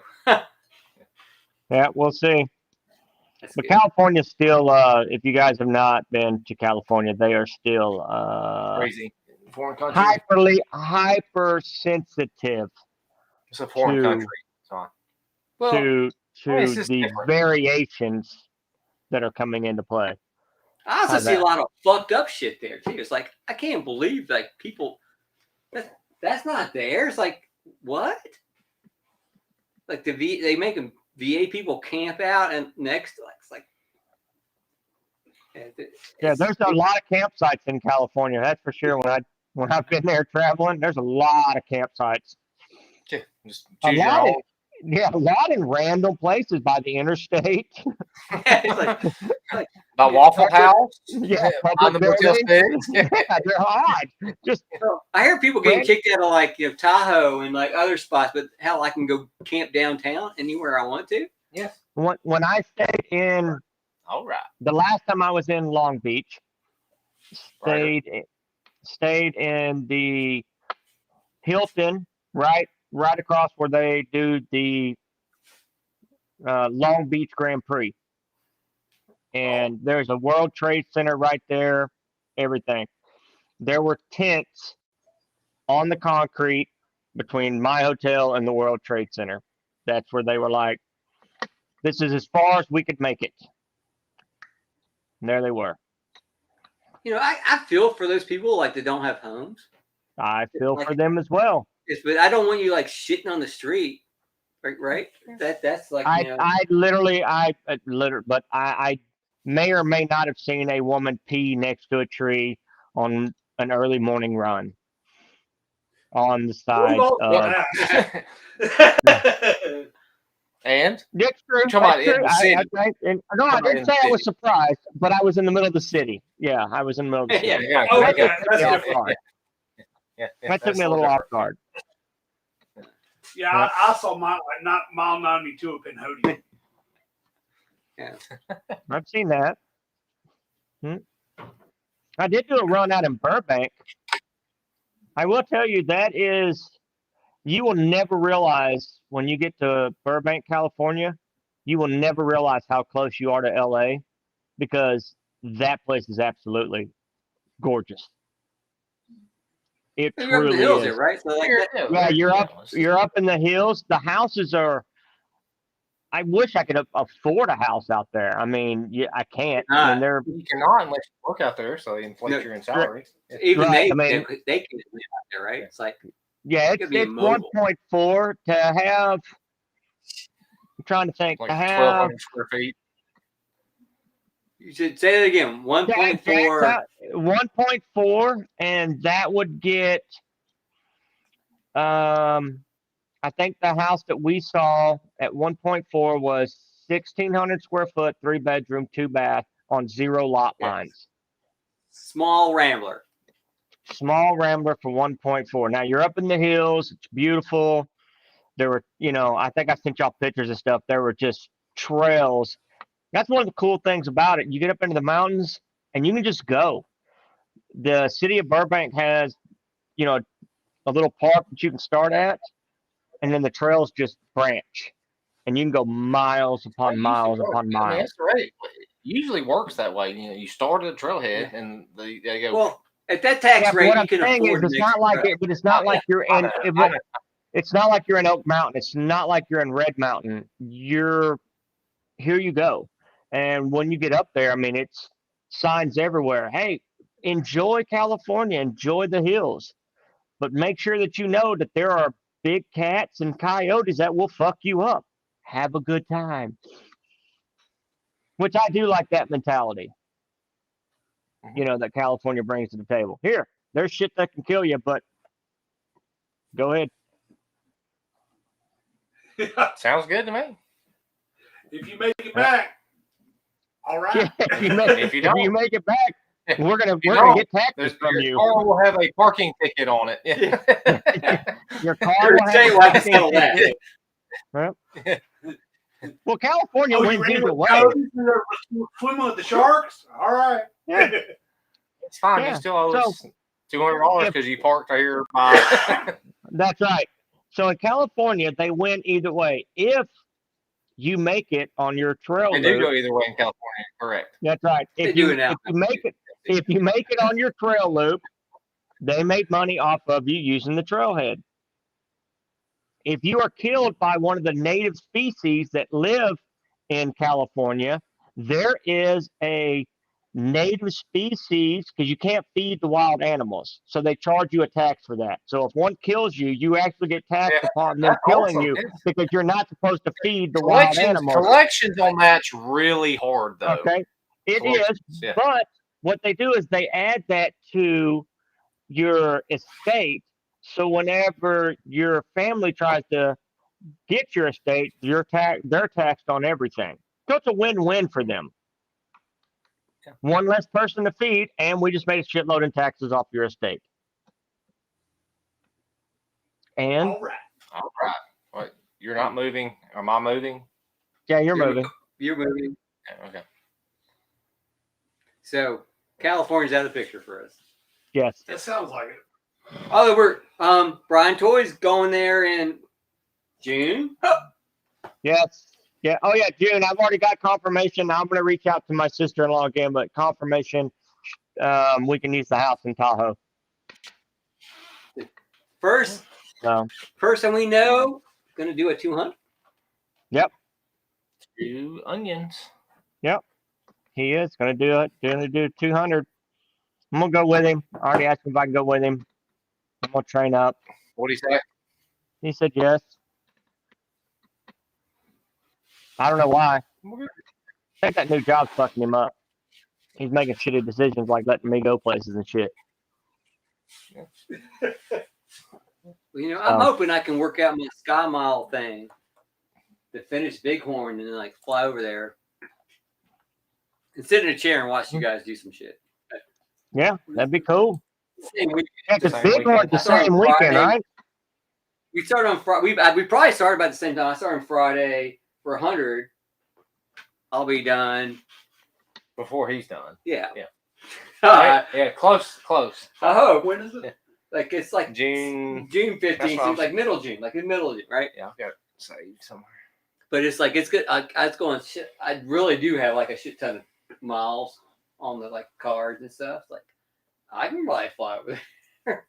Yeah, we'll see. That's But good. California's still, if you guys have not been to California, they are still Crazy. Foreign country. hypersensitive It's a foreign to- country. So, Well, to it's just the different. variations that are coming into play. I also How's see a that? lot of fucked up shit there too. It's like I can't believe like people that's not there. It's like what? Like they make them VA people camp out and next it's like Yeah, there's a lot of campsites in California. That's for sure. When I've been there traveling, there's a lot of campsites. yeah, just A choose your lot own. A lot in random places by the interstate. it's like By Waffle House. Yeah, On public the Motel buildings. 6. Yeah, they're odd. Just I hear people getting Right. kicked out of like Tahoe and like other spots, but hell, I can go camp downtown anywhere I want to. Yes. when I stayed in All right. the last time I was in Long Beach, Ryder. stayed in the Hilton, right across where they do the Long Beach Grand Prix. And there's a World Trade Center right there, everything. There were tents on the concrete between my hotel and the World Trade Center. That's where they were like, this is as far as we could make it. And there they were. I feel for those people like that don't have homes. I feel Like- for them as well. But I don't want you like shitting on the street, right? That's like I literally, but I may or may not have seen a woman pee next to a tree on an early morning run on the side all of. And That's true. You're talking That's about in true. the city. No, I Talking about didn't in say the I was city. surprised, but I was in the middle of the city. Yeah, I was in the middle of the city. yeah. Oh, That okay, took that's me off different. guard. Yeah, That took that's me a little little off different. guard. Yeah, I saw not mile 92 up in Hody. I've seen that. I did do a run out in Burbank. I will tell you you will never realize when you get to Burbank, California, you will never realize how close you are to LA because that place is absolutely gorgeous. It You're up in the truly hills is. there, right? So like that, Yeah, you're up in the hills. The houses are. I wish I could afford a house out there. I mean, I can't. I mean, they're You cannot unless you work out there, so they inflate your salary. Yeah. even Right, they I mean- they can live out there, right? It's like yeah, could be it's mobile. 1.4 to have. I'm trying to think Like to have. 1,200 square feet. you should say that again. 1.4. 1.4, and that would get. I think the house that we saw at 1.4 was 1,600 square foot, 3-bedroom, 2-bath on 0 lot Yeah. lines. Small Rambler. Small Rambler for 1.4. Now you're up in the hills. It's beautiful. There were, I think I sent y'all pictures and stuff. There were just trails. That's one of the cool things about it. You get up into the mountains and you can just go. The city of Burbank has, a little park that you can start at, and then the trails just branch, and you can go miles upon miles upon I mean, miles. it's great. It usually works that way. You start at the trailhead, and they go. Well, at that tax Yeah, but rate, what you I'm can saying afford is, to it's make not like some- it, but it's not like you're in. I know. It's not like you're in Oak Mountain. It's not like you're in Red Mountain. Here you go. And when you get up there, I mean, it's signs everywhere. Hey, enjoy California, enjoy the hills, but make sure that you know that there are big cats and coyotes that will fuck you up. Have a good time. Which I do like that mentality, that California brings to the table. Here, there's shit that can kill you, but go ahead. Sounds good to me. If you make it back, all right. Yeah, if you If you don't- make it back, we're gonna you gonna don't, get taxes from Your you. car will have a parking ticket on it. Your car Every will state have will have to parking settle ticket. that. Well, California Oh, you wins ran either with way. coyotes and they're swimming with the sharks? All right. Yeah. It's fine. Yeah, You still owe us $200 if- because you parked here by. That's right. So in California, they win either way. If you make it on your trail They do loop, go either way in California. Correct. that's right. They If do you, it now. if you make it on your trail loop, they make money off of you using the trailhead. If you are killed by one of the native species that live in California, there is a native species because you can't feed the wild animals. So they charge you a tax for that. So if one kills you, you actually get taxed Yeah, upon them that's killing awesome. you Yeah. because you're not supposed to feed the wild animals. Collections on that's really hard though. Okay. It is, Collections, yeah. but what they do is they add that to your estate. So whenever your family tries to get your estate, they're taxed on everything. So it's a win-win for them. Yeah. One less person to feed, and we just made a shitload in taxes off your estate. And All right. All right. What? You're not moving. Am I moving? yeah, you're moving. You're moving. Yeah, okay. So California's out of the picture for us. Yes. That sounds like it. Oh, we're Brian Toy's going there in June. Yes. Yeah. Oh yeah, June. I've already got confirmation. I'm gonna reach out to my sister-in-law again, but confirmation. We can use the house in Tahoe. First So person we know gonna do a 200. 2 onions. he is gonna do it. Gonna do 200. I'm gonna go with him. I already asked him if I can go with him. I'm gonna train up. What do you say? He said yes. I don't know why. I think that new job's fucking him up. He's making shitty decisions like letting me go places and shit. You know, I'm Oh. hoping I can work out my Sky Mile thing to finish Bighorn and then like fly over there and sit in a chair and watch you guys do some shit. Yeah, that'd be cool. Same week. Yeah, because Same Bighorn's the weekend. Sorry, same weekend, Friday. right? We started on Friday. We probably started about the same time. I started on Friday for 100. I'll be done. Before he's done. Yeah. Yeah. I Yeah, close. hope. When is it? Like it's like June. June 15th, That's what I'm- like middle June, like in middle of June, right? Yeah, I've got it saved somewhere. But it's like it's good. I was going shit. I really do have like a shit ton of miles on the like cards and stuff. Like I can probably fly over there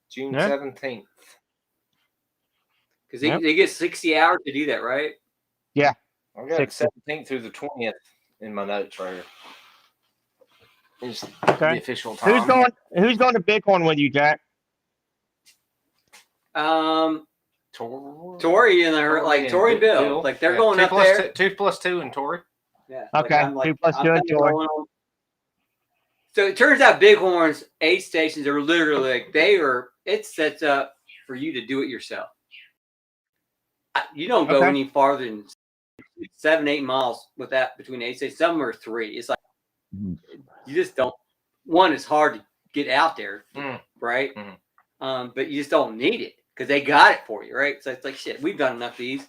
June Yeah. 17th. because Yep. they get 60 hours to do that, right? I've got 60. the 17th through the 20th in my notes right here. It's Okay. the official time. Who's going to Bighorn with you, Jack? Tori and her, like Tori and Bill, like they're going up there. 2 plus 2 and Tori. Yeah. Okay, I'm 2 plus I'm 2 and kinda Tori. going on- So it turns out Bighorn's aid stations are literally like it sets up for you to do it yourself. You don't go Okay. any farther than 7-8 miles with that between aid stations. Some are 3. It's like Mhm. you just don't. One, it's hard to get out there, Mm. right? Mhm. But you just don't need it because they got it for you, right? So it's like shit. We've done enough of these.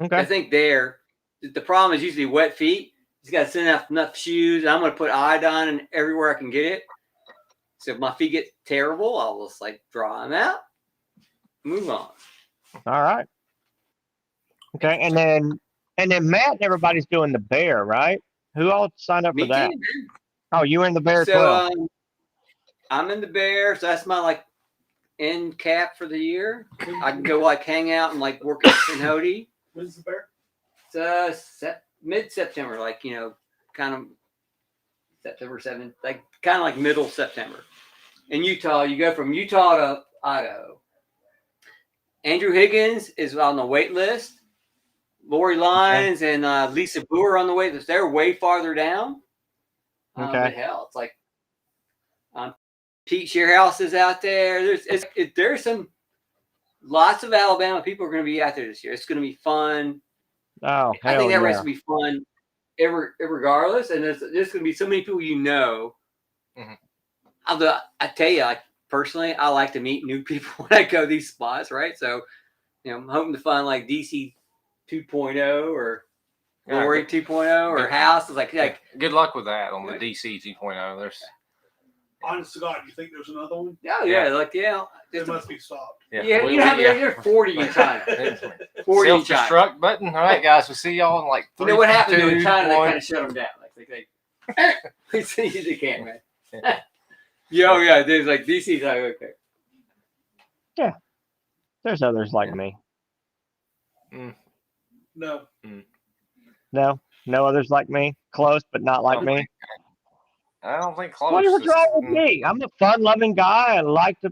I Okay. think the problem is usually wet feet. You got to send out enough shoes. And I'm going to put iodine in everywhere I can get it. So if my feet get terrible, I'll just like draw them out, move on. All right. Okay, and then Matt and everybody's doing the bear, right? Who all signed up Me for that? too, man. Oh, you were in the bear as So well. I'm in the bear. So that's my like end cap for the year. I can go like hang out and like work at Pinhoti. When's the bear? It's mid-September, like kind of September 7th, like kind of like middle September. In Utah, you go from Utah to Idaho. Andrew Higgins is on the wait list. Lori Lyons and Lisa Brewer are on the wait list. They're way farther down. Okay. But hell, it's like Pete Shearhouse is out there. There's some lots of Alabama people are going to be out there this year. It's going to be fun. Oh, I hell think that race yeah. will be fun, regardless. And there's going to be so many people Mhm. Although I tell you, like personally, I like to meet new people when I go to these spots, right? So, I'm hoping to find like DC 2.0 or Yeah, Lori good- 2.0 or good. House. It's like Good luck with that on the Yeah. DC 2.0. There's Honest to God, you think there's another one? It must be stopped. There's 40 in China. 40 in China. Self-destruct button. All right, guys. We'll see y'all in like 3, You know what happened to 2, in China? They 1. kind of shut them down. Like they can't, man. Yeah. There's like DC's like okay. There's others like me. No. No others like me. Close, but not like me. I don't think close. What is is- wrong with me? I'm a fun-loving guy.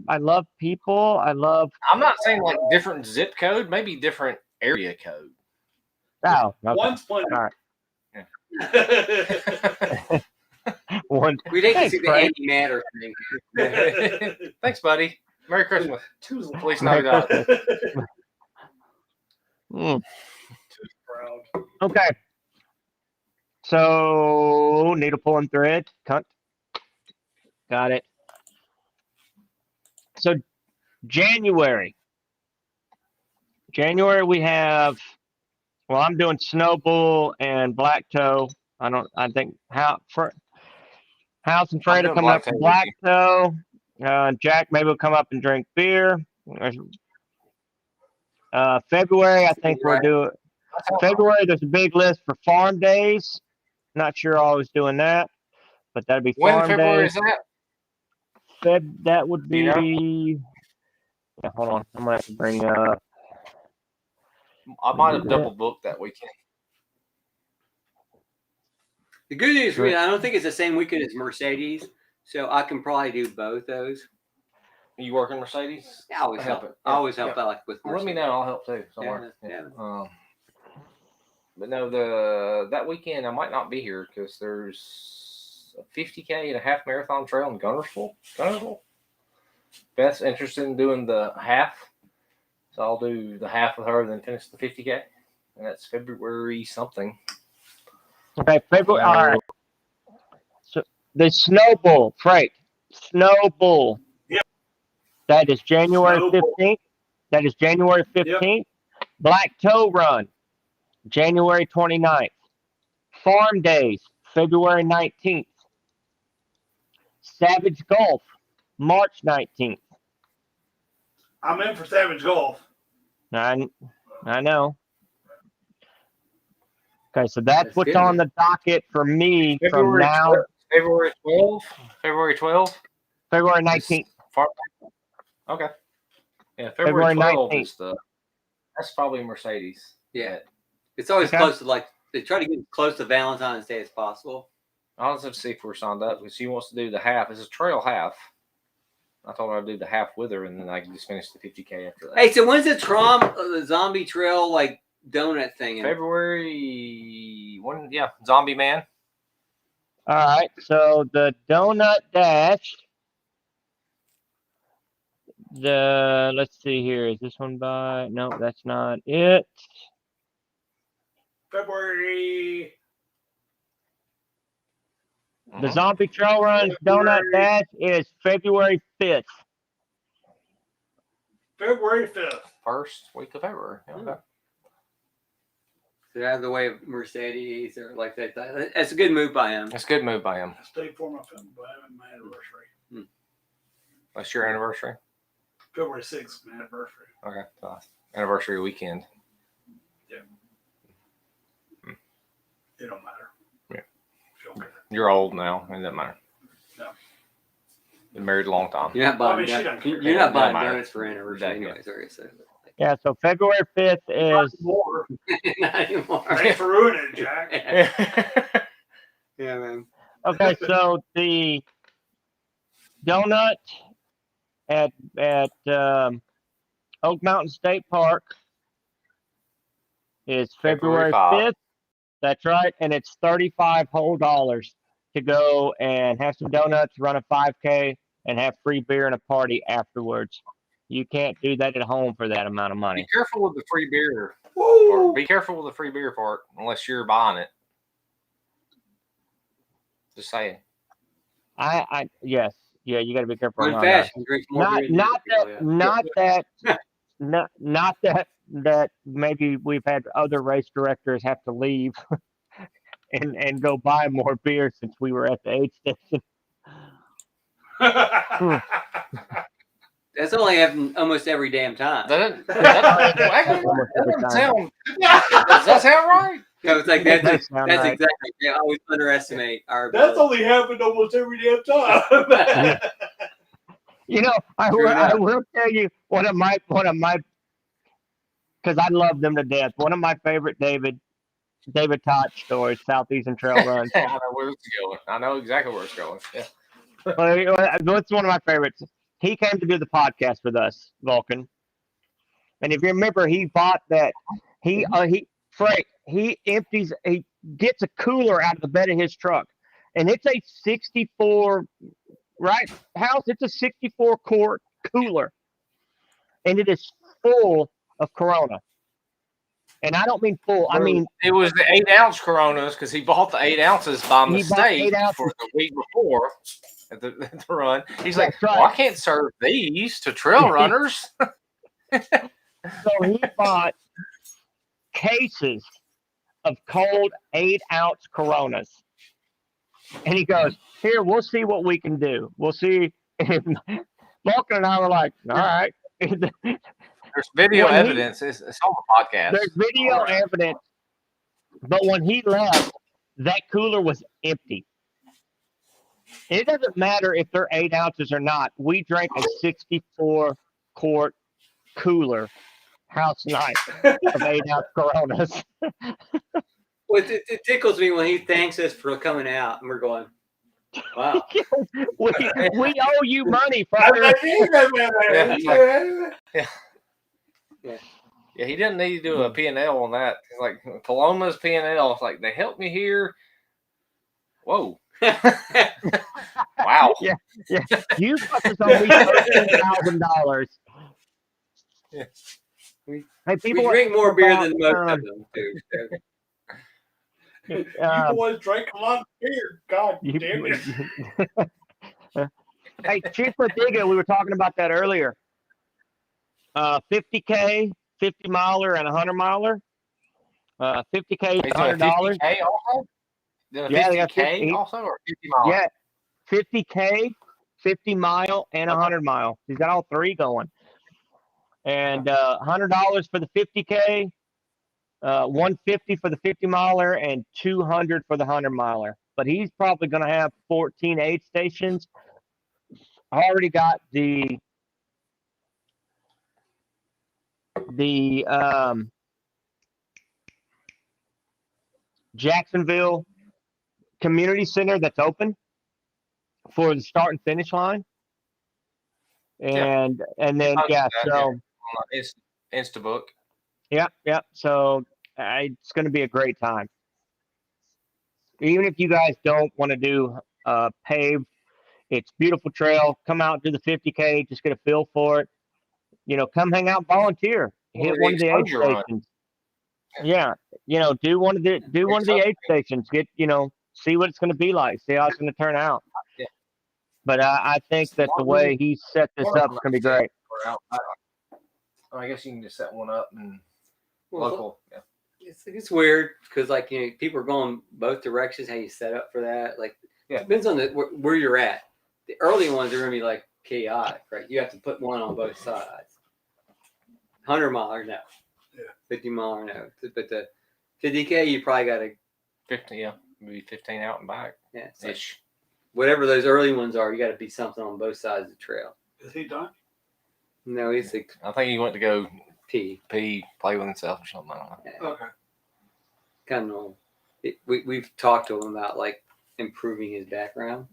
I love people. I love. I'm not saying like different zip code, maybe different area code. Oh, okay. One's plenty. All right. right. One. We think Thanks, it's the Frank. Andy Matter thing. Thanks, buddy. Merry Christmas. Two's Please Merry not die. Mm. proud. Okay. So needle pulling thread. Cunt. Got it. So January. January we have. Well, I'm doing Snow Bull and Black Toe I think House and I'm Fred are doing coming up Black for Toe with Black Toe. Jack maybe will come up and drink beer. February, I think we'll Right. do February. There's a big list for farm days. Not sure I was doing that, but that'd be When in farm February days. is that? That would Do you know? be. Yeah, hold on. I'm gonna have to bring up. I might have double booked that weekend. The good news, really, I don't think it's the same weekend as Mercedes, so I can probably do both those. You working Mercedes? I always Help help. it. I always help Yeah. out like with Well, let Mercedes. me know. I'll help too somewhere. Yeah. But no, that weekend I might not be here because there's a 50K and a half marathon trail in Gunnersville. Beth's interested in doing the half, so I'll do the half with her, then finish the 50K, and that's February something. Okay, February. All right. So the Snow Bull, Frank. Snow Bull. Yep. That is January Snow Bull. 15th. That is January 15th. Black Toe Run, January 29th. Farm Days, February 19th. Savage Golf, March 19th. I'm in for Savage Golf. I know. Okay, so that's what's good. on the docket for me from February now. 12th. February 12th. February 12th. February 19th. Okay. Yeah, February February 12th 19th. is that's probably Mercedes. Yeah. It's always Okay. close to they try to get as close to Valentine's Day as possible. I'll just have to see if we're signed up because she wants to do the half. It's a trail half. I told her I'd do the half with her, and then I can just finish the 50K after that. Hey, so when's the zombie trail like donut thing? February 1, yeah, Zombie Man. All right, so the Donut Dash. Let's see here. Is this one by? No, that's not it. February. The Zombie Trail Run Donut Dash is February 5th. February 5th. First week of February. Yeah, okay. So out of the way of Mercedes or like that. That's a good move by him. That's a good move by him. Stay for my film, but I have my anniversary. That's your anniversary? February 6th, my anniversary. Okay. So anniversary weekend. It don't matter. Yeah. If you don't care. You're old now. It doesn't matter. No. Been married a long time. You're not buying, she doesn't care. you're not buying Doesn't matter. donuts for anniversary Exactly. anyways, are you? So, Yeah, so February 5th is. More. not anymore. Thanks for ruining it, Jack. Yeah, man. Okay, so the donut at Oak Mountain State Park is February February 5th. 5th. That's right, and it's $35 whole to go and have some donuts, run a 5K, and have free beer and a party afterwards. You can't do that at home for that amount of Be money. careful with the free beer. Woo! Be careful with the free beer part unless you're buying it. Just saying. Yes, yeah, you got to be careful. One around that. fashion drinks more beer than Not people, that maybe we've had other race directors have to leave and go buy more beer since we were at the aid station. That's only happened almost every damn time. That Almost every doesn't time. sound. Does that sound right? No, it's like That that's does sound exactly. right. They always underestimate our. That's ability. only happened almost every damn time. You know, I True enough. will tell you one of my because I love them to death. One of my favorite David Todd stories, Southeastern Trail Runs. I know where it's going. I know exactly where it's going. Yeah. What's one of my favorites? He came to do the podcast with us, Vulcan. And if you remember, he bought that. He gets a cooler out of the bed of his truck, and it's a 64, right, House? It's a 64 quart cooler, and it is full of Corona. And I don't mean full. I mean, It was the 8-ounce Coronas because he bought the 8 ounces by He bought mistake 8 ounces. for the week before at the run. He's like, That's right. well, I can't serve these to trail runners. so he bought cases of cold 8-ounce Coronas. And he goes, "Here, we'll see what we can do. We'll see." Vulcan and I were like, "All right." There's video When he- evidence. It's on the podcast. There's video All right. evidence. But when he left, that cooler was empty. It doesn't matter if they're 8 ounces or not. We drank a 64-quart cooler house night of 8-ounce Coronas. Well, it tickles me when he thanks us for coming out, and we're going, "Wow." we owe you money, I'm fucker. like, "Yeah." Yeah, he didn't need to do a P&L on that. It's like Paloma's P&L. It's like, they helped me here. Whoa. Wow. Yeah. You fuckers owe me $13,000. Yeah. Hey, We people drink more beer than most about, of them, too. So. You boys drank a lot of beer. God You- damn it. Hey, Chief Latiga, we were talking about that earlier. 50K, 50 miler, and 100 miler. 50K is He's doing $100. 50K also? Doing Yeah, they got 50K 50. also or 50 miles? Yeah, 50K, 50 mile, and 100 mile. He's got all three going. And $100 for the 50K, 150 for the 50 miler, and 200 for the 100 miler. But he's probably going to have 14 aid stations. I already got the Jacksonville Community Center that's open for the start and finish line. And then Yeah. so It's Instabook. yeah. So it's going to be a great time. Even if you guys don't want to do paved, it's beautiful trail. Come out, do the 50K, just get a feel for it. Come hang out, volunteer, hit Or the one of the aid exposure run. stations. Yeah, do one of the aid stations. Get see what it's going to be like. See how it's going to turn out. Yeah. But I think that the way he set this up is going to be great. Or outside. I guess you can just set one up and Well, local. Yeah. it's weird because people are going both directions. How you set up for that? Like, Yeah. it depends on where you're at. The early ones are gonna be like chaotic, right? You have to put one on both sides. 100 miler, no. Yeah. 50 miler, no. But the 50K, you probably got to 50, yeah. Maybe 15 out and back it's like ish. whatever those early ones are. You got to be something on both sides of the trail. Is he done? No, he's a I think he went to go P. pee, play with himself or something. I don't know. Yeah, Okay. kind of normal. We've talked to him about like improving his background.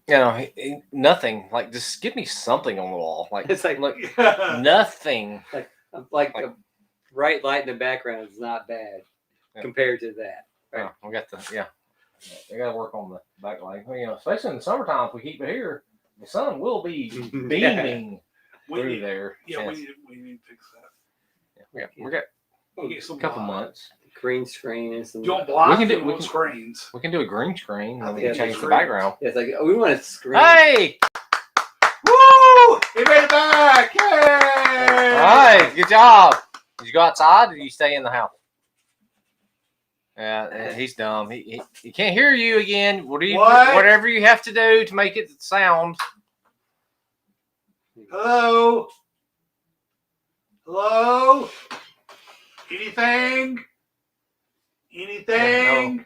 Nothing. Like, just give me something on the wall. Like, It's like nothing. like a bright light in the background is not bad Yeah. compared to that. Right. Oh, we got they got to work on the back light. Well, especially in the summertime, if we keep it here, the sun will be beaming we through need, there. yeah, Yes. we need to fix that. We got We'll get some a couple months. Green screen and some. You want blinds? We can do- or you we want can- screens. We can do a green screen and then we Yeah, can change the screens. background. Yeah, it's like we want to screen. Hey! Woo! He made it back! Yay! All right, good job. Did you go outside or did you stay in the house? Yeah, he's dumb. He can't hear you again. What? Whatever you have to do to make it sound. Hello? Hello? Anything? Anything?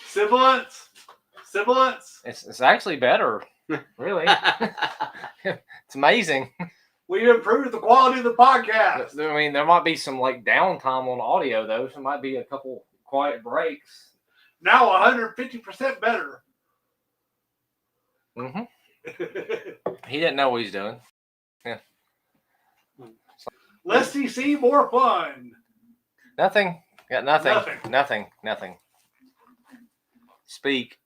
Sibilance? Sibilance? It's actually better. Really. It's amazing. We improved the quality of the podcast. I mean, there might be some like downtime on audio though. So there might be a couple quiet breaks. Now 150% better. hmm He didn't know what he's doing. Let's see more fun. Nothing. Got nothing. Nothing. Nothing. Speak.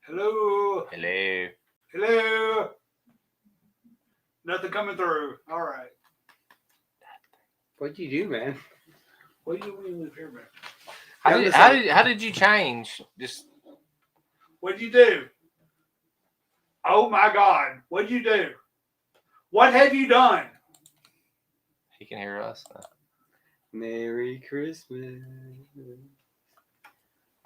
Hello? Hello. Hello? Nothing coming through. All right. What'd you do, man? What do you live here, man? How did you change? Just What'd you do? Oh my God. What'd you do? What have you done? he can hear us. Merry Christmas.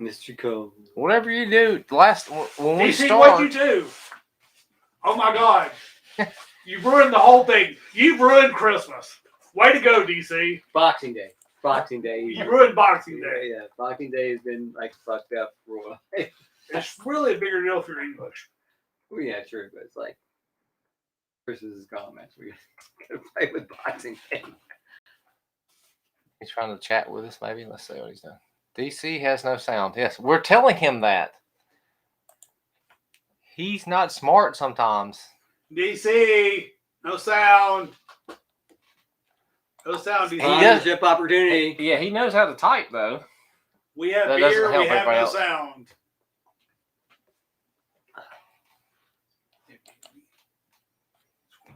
Mr. Cole. Whatever you do, when we DC, start, what'd you do? Oh my God. You ruined the whole thing. You ruined Christmas. Way to go, DC. Boxing Day. Boxing Day. You ruined Boxing Day. Yeah, Boxing Day has been like fucked up for a while. It's really a bigger deal if you're English. Well, yeah, true, but it's like Christmas is gone, man. So we gotta play with Boxing Day. he's trying to chat with us. Maybe let's see what he's doing. DC has no sound. Yes, we're telling him that. He's not smart sometimes. DC, no sound. No sound, DC. Sponsorship opportunity. Yeah, he knows how to type though. We have That doesn't beer, help we have everybody no else. sound.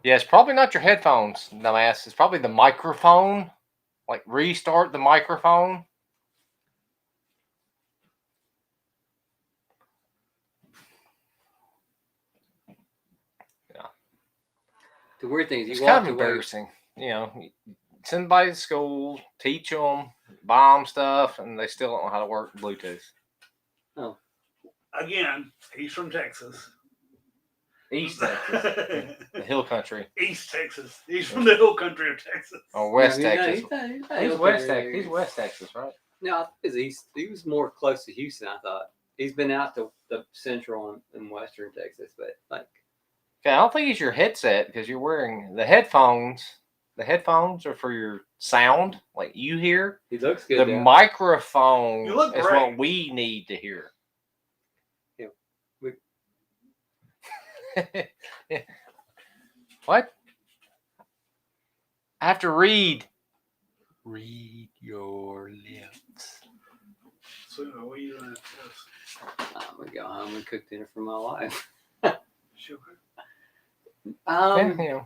Yeah, it's probably not your headphones, dumbass. It's probably the microphone. Like restart the microphone. The weird thing is, It's you kind walk of away. embarrassing. You know, send somebody to school, teach them, buy them stuff, and they still don't know how to work Bluetooth. Again, he's from Texas. East Texas, the hill country, East Texas. He's from the hill country of Texas. or West No, Texas. he's not He's Hill West Country. Texas. He's West Texas, right? No, I think he was more close to Houston, I thought. He's been out to the central and western Texas, but like, Okay, I don't think it's your headset because you're wearing the headphones. The headphones are for your sound, like you hear. he looks good. The though. microphone You look is great. what we need to hear. Yeah, What? I have to read. Read your lips. So, what are you doing after this? I'm gonna go home and cook dinner for my wife. Sugar? Um, Yeah,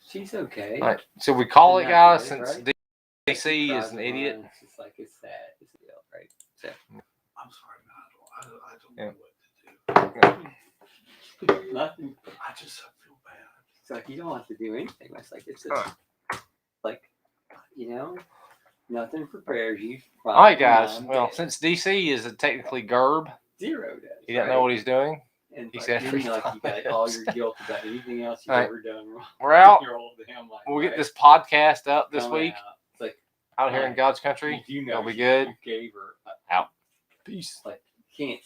she's okay. All right. So we call it, Not guys, good, since right? DC is Drives an her idiot. around. It's just like it's sad. It's a deal, right? So I'm sorry, man. I don't Yeah. know what to do. nothing. I just feel bad. It's like you don't have to do anything. It's like it's Huh. like nothing prepares you. All right, guys. Well, since DC is a technically GERB, zero does. he doesn't know what he's doing. And he like, said then, like you got all your freestyle. guilt about anything else you've All right. ever done wrong. We're out. You're all damn like, We'll get right, this podcast up this coming week out. It's like out here in Alright. God's country. you know It'll be you good. gave her Out. Peace. like you can't